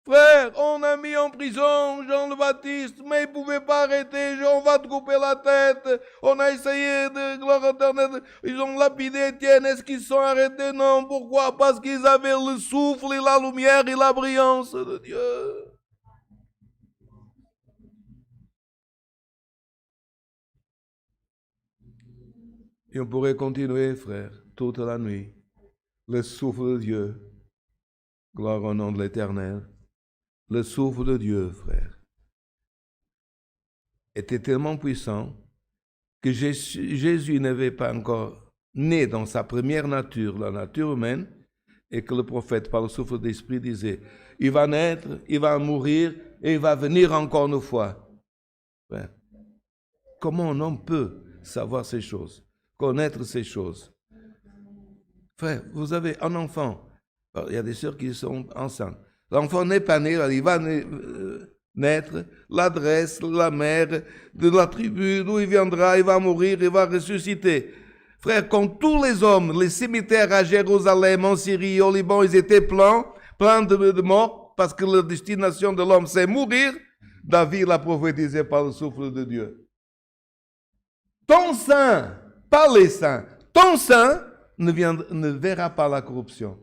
Frère, on a mis en prison Jean le Baptiste, mais il ne pouvait pas arrêter. On va te couper la tête. On a essayé de gloire éternelle. Ils ont lapidé Étienne. Est-ce qu'ils sont arrêtés? Non. Pourquoi? Parce qu'ils avaient le souffle et la lumière et la brillance de Dieu. Et on pourrait continuer, frère, toute la nuit. Le souffle de Dieu. Gloire au nom de l'Éternel. Le souffle de Dieu, frère, était tellement puissant que Jésus n'avait pas encore né dans sa première nature, la nature humaine, et que le prophète, par le souffle d'esprit, disait, il va naître, il va mourir, et il va venir encore une fois. Frère, comment un homme peut savoir ces choses, connaître ces choses? Frère, vous avez un enfant, il y a des sœurs qui sont enceintes. L'enfant n'est pas né, il va naître, l'adresse, la mère de la tribu, d'où il viendra, il va mourir, il va ressusciter. Frère, quand tous les hommes, les cimetières à Jérusalem, en Syrie, au Liban, ils étaient pleins de morts, parce que la destination de l'homme, c'est mourir, David l'a prophétisé par le souffle de Dieu. Ton sein, pas les saints, ton sein ne verra pas la corruption.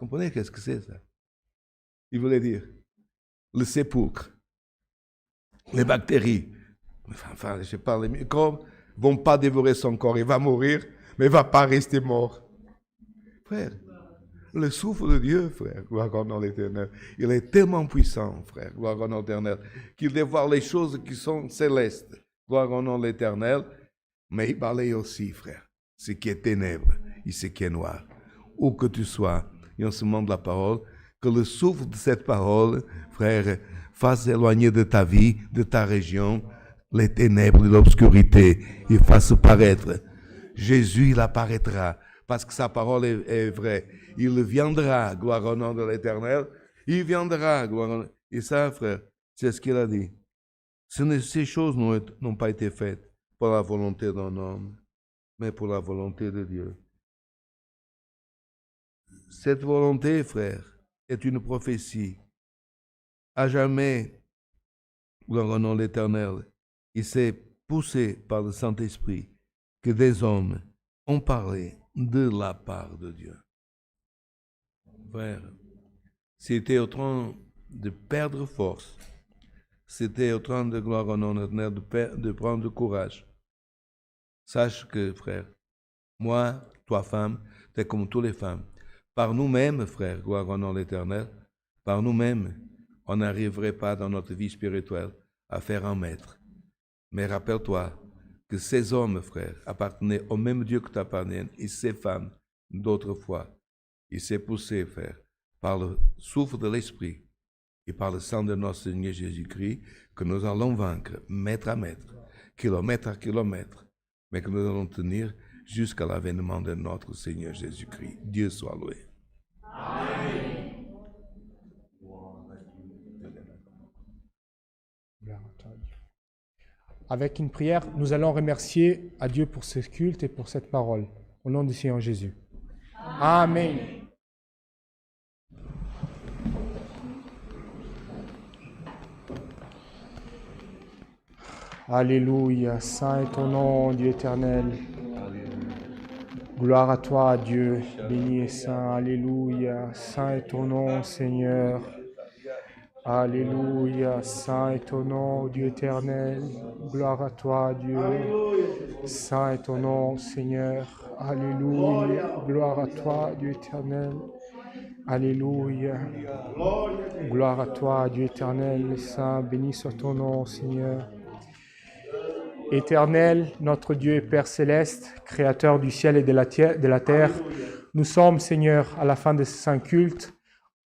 Vous comprenez qu'est-ce que c'est ça? Il voulait dire le sépulcre, les bactéries, enfin, je sais pas, les microbes ne vont pas dévorer son corps. Il va mourir, mais il ne va pas rester mort. Frère, le souffle de Dieu, frère, gloire au nom de l'Éternel, il est tellement puissant, frère, gloire au nom de l'Éternel, qu'il dévoile les choses qui sont célestes, gloire au nom de l'Éternel, mais il balaye aussi, frère, ce qui est ténèbres et ce qui est noir. Où que tu sois, et en ce moment de la parole, que le souffle de cette parole, frère, fasse éloigner de ta vie, de ta région, les ténèbres de l'obscurité, et fasse paraître. Jésus, il apparaîtra, parce que sa parole est vraie. Il viendra, gloire au nom de l'Éternel, il viendra, gloire au nom. Et ça, frère, c'est ce qu'il a dit. Ces choses n'ont pas été faites pour la volonté d'un homme, mais pour la volonté de Dieu. Cette volonté, frère, est une prophétie. À jamais, gloire au nom de l'Éternel, il s'est poussé par le Saint-Esprit que des hommes ont parlé de la part de Dieu. Frère, c'était au train de perdre force, c'était au train de gloire au nom de l'Éternel de prendre courage. Sache que, frère, moi, toi, femme, t'es comme toutes les femmes. Par nous-mêmes, frère, gloire au nom de l'Éternel, par nous-mêmes, on n'arriverait pas dans notre vie spirituelle à faire un maître. Mais rappelle-toi que ces hommes, frère, appartenaient au même Dieu que t'appartiennent, et ces femmes, d'autrefois. Il s'est poussé, frère, par le souffle de l'Esprit et par le sang de notre Seigneur Jésus-Christ, que nous allons vaincre, mètre à mètre, kilomètre à kilomètre, mais que nous allons tenir jusqu'à l'avènement de notre Seigneur Jésus-Christ. Dieu soit loué. Avec une prière, nous allons remercier à Dieu pour ce culte et pour cette parole. Au nom du Seigneur Jésus. Amen. Alléluia. Saint est ton nom, Dieu éternel. Gloire à toi, Dieu. Béni et saint. Alléluia. Saint est ton nom, Seigneur. Alléluia. Saint est ton nom, Dieu éternel. Gloire à toi, Dieu. Saint est ton nom, Seigneur. Alléluia. Gloire à toi, Dieu éternel. Alléluia. Gloire à toi, Dieu éternel, Saint, béni soit ton nom, Seigneur. Éternel, notre Dieu et Père céleste, Créateur du ciel et de la terre, nous sommes, Seigneur, à la fin de ce saint culte,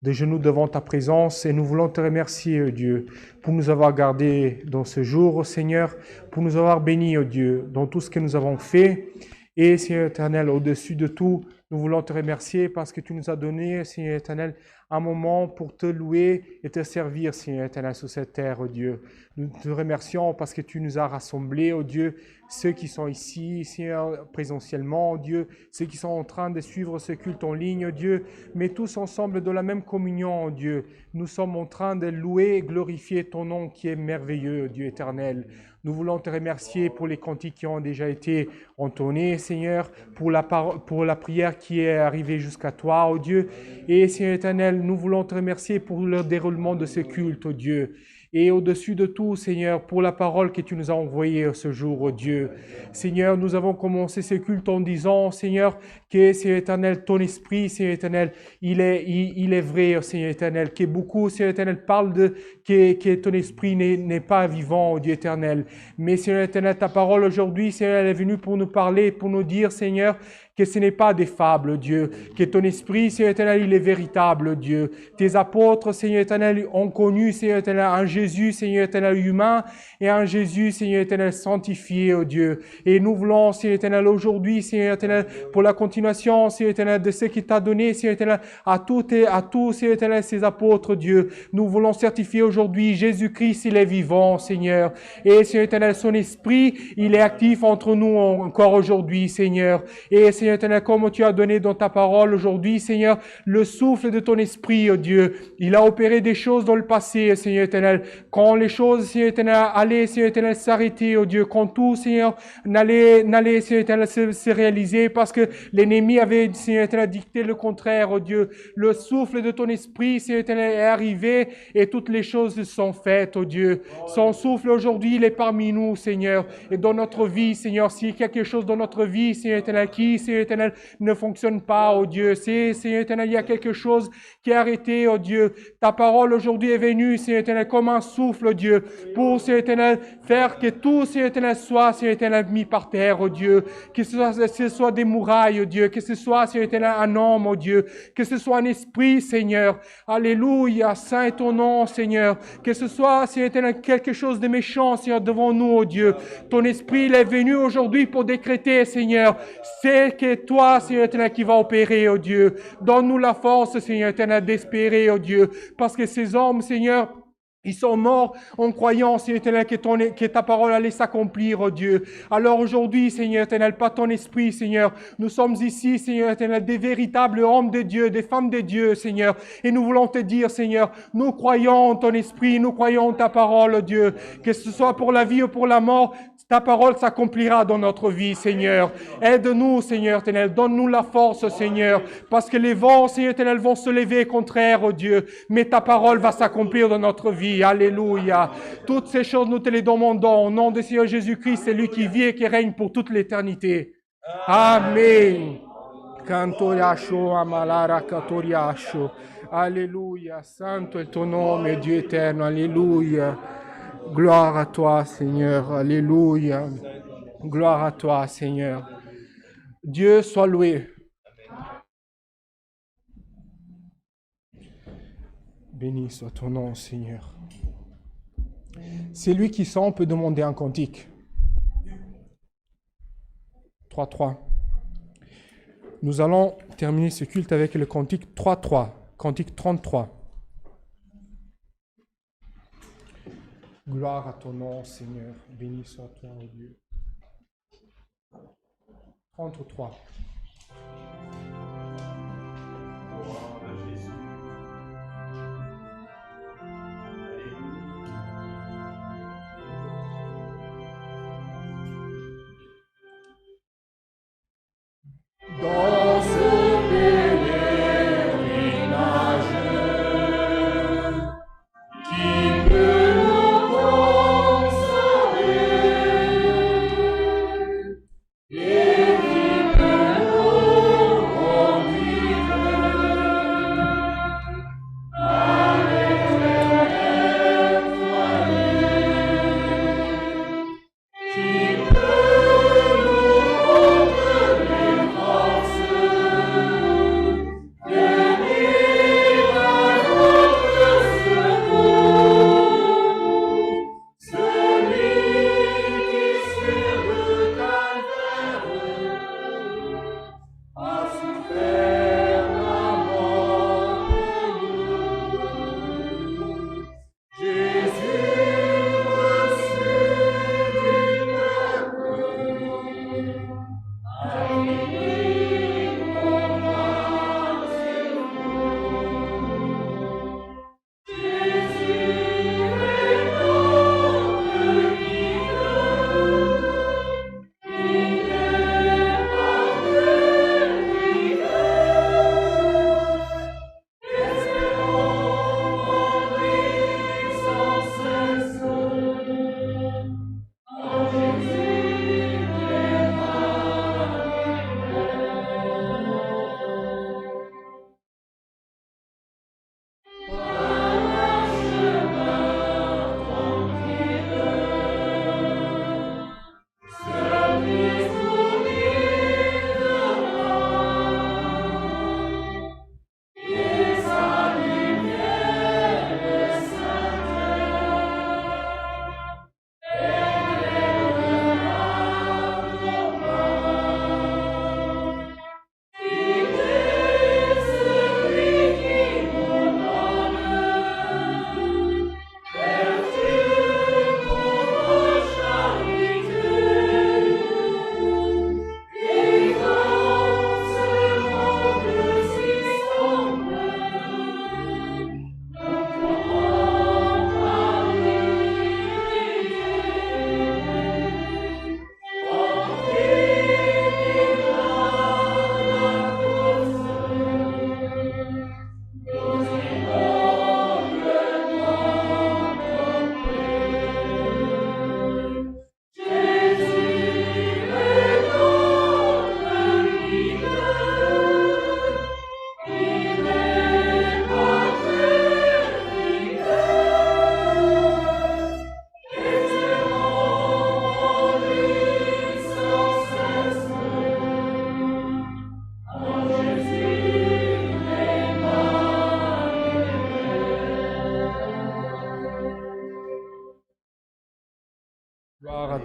de genoux devant ta présence, et nous voulons te remercier, Dieu, pour nous avoir gardés dans ce jour, Seigneur, pour nous avoir bénis, Dieu, dans tout ce que nous avons fait. Et, Seigneur éternel, au-dessus de tout, nous voulons te remercier parce que tu nous as donné, Seigneur éternel, un moment pour te louer et te servir, Seigneur éternel, sur cette terre, oh Dieu. Nous te remercions parce que tu nous as rassemblés, oh Dieu, ceux qui sont ici, Seigneur, présentiellement, oh Dieu, ceux qui sont en train de suivre ce culte en ligne, oh Dieu, mais tous ensemble dans la même communion, oh Dieu. Nous sommes en train de louer et glorifier ton nom qui est merveilleux, oh Dieu éternel. Nous voulons te remercier pour les cantiques qui ont déjà été entonnés, Seigneur, pour la prière qui est arrivée jusqu'à toi, oh Dieu. Et Seigneur éternel, nous voulons te remercier pour le déroulement de ce culte, oh Dieu. Et au-dessus de tout, Seigneur, pour la parole que tu nous as envoyée ce jour, oh Dieu. Seigneur, nous avons commencé ce culte en disant, Seigneur, que, Seigneur éternel, ton esprit, Seigneur éternel, il est vrai, Seigneur éternel, que beaucoup, Seigneur éternel, parlent que ton esprit n'est pas vivant, oh Dieu éternel. Mais, Seigneur éternel, ta parole aujourd'hui, Seigneur, elle est venue pour nous parler, pour nous dire, Seigneur, que ce n'est pas des fables, Dieu, que ton esprit, Seigneur éternel, il est véritable, Dieu. Tes apôtres, Seigneur éternel, ont connu, Seigneur éternel, un Jésus, Seigneur éternel, humain, et un Jésus, Seigneur éternel, sanctifié, oh Dieu. Et nous voulons, Seigneur éternel, aujourd'hui, Seigneur éternel, pour la continuation, Seigneur éternel, de ce qu'il t'a donné, Seigneur éternel, à tous, Seigneur éternel, ces apôtres, Dieu. Nous voulons certifier aujourd'hui, Jésus-Christ, il est vivant, Seigneur. Et, Seigneur éternel, son esprit, il est actif entre nous encore aujourd'hui, Seigneur. Et, Seigneur éternel, comme tu as donné dans ta parole aujourd'hui, Seigneur, le souffle de ton esprit, oh Dieu, il a opéré des choses dans le passé, Seigneur éternel. Quand les choses, Seigneur éternel, allaient, Seigneur éternel, s'arrêter, oh Dieu, quand tout, Seigneur, n'allait, Seigneur éternel, se réaliser parce que l'ennemi avait, Seigneur éternel, dicté le contraire, oh Dieu. Le souffle de ton esprit, Seigneur éternel, est arrivé et toutes les choses sont faites, oh Dieu. Son souffle aujourd'hui, il est parmi nous, Seigneur, et dans notre vie, Seigneur, s'il y a quelque chose dans notre vie, Seigneur éternel, qui, Seigneur éternel, ne fonctionne pas, oh Dieu. Seigneur éternel, il y a quelque chose qui est arrêté, oh Dieu. Ta parole aujourd'hui est venue, Seigneur éternel, comme un souffle, oh Dieu, pour, Seigneur éternel, faire que tout, Seigneur éternel, soit, Seigneur éternel, mis par terre, oh Dieu. Que ce soit des murailles, oh Dieu. Que ce soit, Seigneur éternel, un homme, oh Dieu. Que ce soit un esprit, Seigneur. Alléluia. Saint est ton nom, Seigneur. Que ce soit, Seigneur éternel, quelque chose de méchant, Seigneur, devant nous, oh Dieu. Ton esprit, il est venu aujourd'hui pour décréter, Seigneur, c'est que toi, Seigneur éternel, qui va opérer, oh Dieu. Donne-nous la force, Seigneur éternel, d'espérer, oh Dieu. Parce que ces hommes, Seigneur, ils sont morts en croyant, Seigneur éternel, que ta parole allait s'accomplir, oh Dieu. Alors aujourd'hui, Seigneur éternel, pas ton esprit, Seigneur. Nous sommes ici, Seigneur éternel, des véritables hommes de Dieu, des femmes de Dieu, Seigneur. Et nous voulons te dire, Seigneur, nous croyons en ton esprit, nous croyons en ta parole, oh Dieu. Que ce soit pour la vie ou pour la mort, ta parole s'accomplira dans notre vie, Seigneur. Aide-nous, Seigneur éternel. Donne-nous la force, Seigneur. Parce que les vents, Seigneur éternel, vont se lever contraire, oh Dieu. Mais ta parole va s'accomplir dans notre vie. Alléluia. Toutes ces choses, nous te les demandons. Au nom de Seigneur Jésus-Christ, c'est lui qui vit et qui règne pour toute l'éternité. Amen. Cantoriascio, amalara, cantoriascio. Alléluia. Santo est ton nom, Dieu éternel. Alléluia. Gloire à toi, Seigneur. Alléluia. Gloire à toi, Seigneur. Dieu soit loué. Béni soit ton nom, Seigneur. C'est lui qui sent peut demander un cantique. 3-3. Nous allons terminer ce culte avec le cantique 3-3, cantique 33. Gloire à ton nom, Seigneur. Béni soit toi, oh Dieu. 33.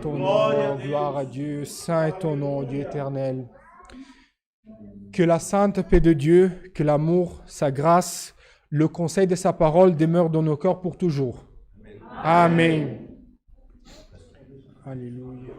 ton nom, gloire à Dieu. Saint est ton nom, Dieu éternel. Que la sainte paix de Dieu, que l'amour, sa grâce, le conseil de sa parole demeurent dans nos cœurs pour toujours. Amen. Alléluia.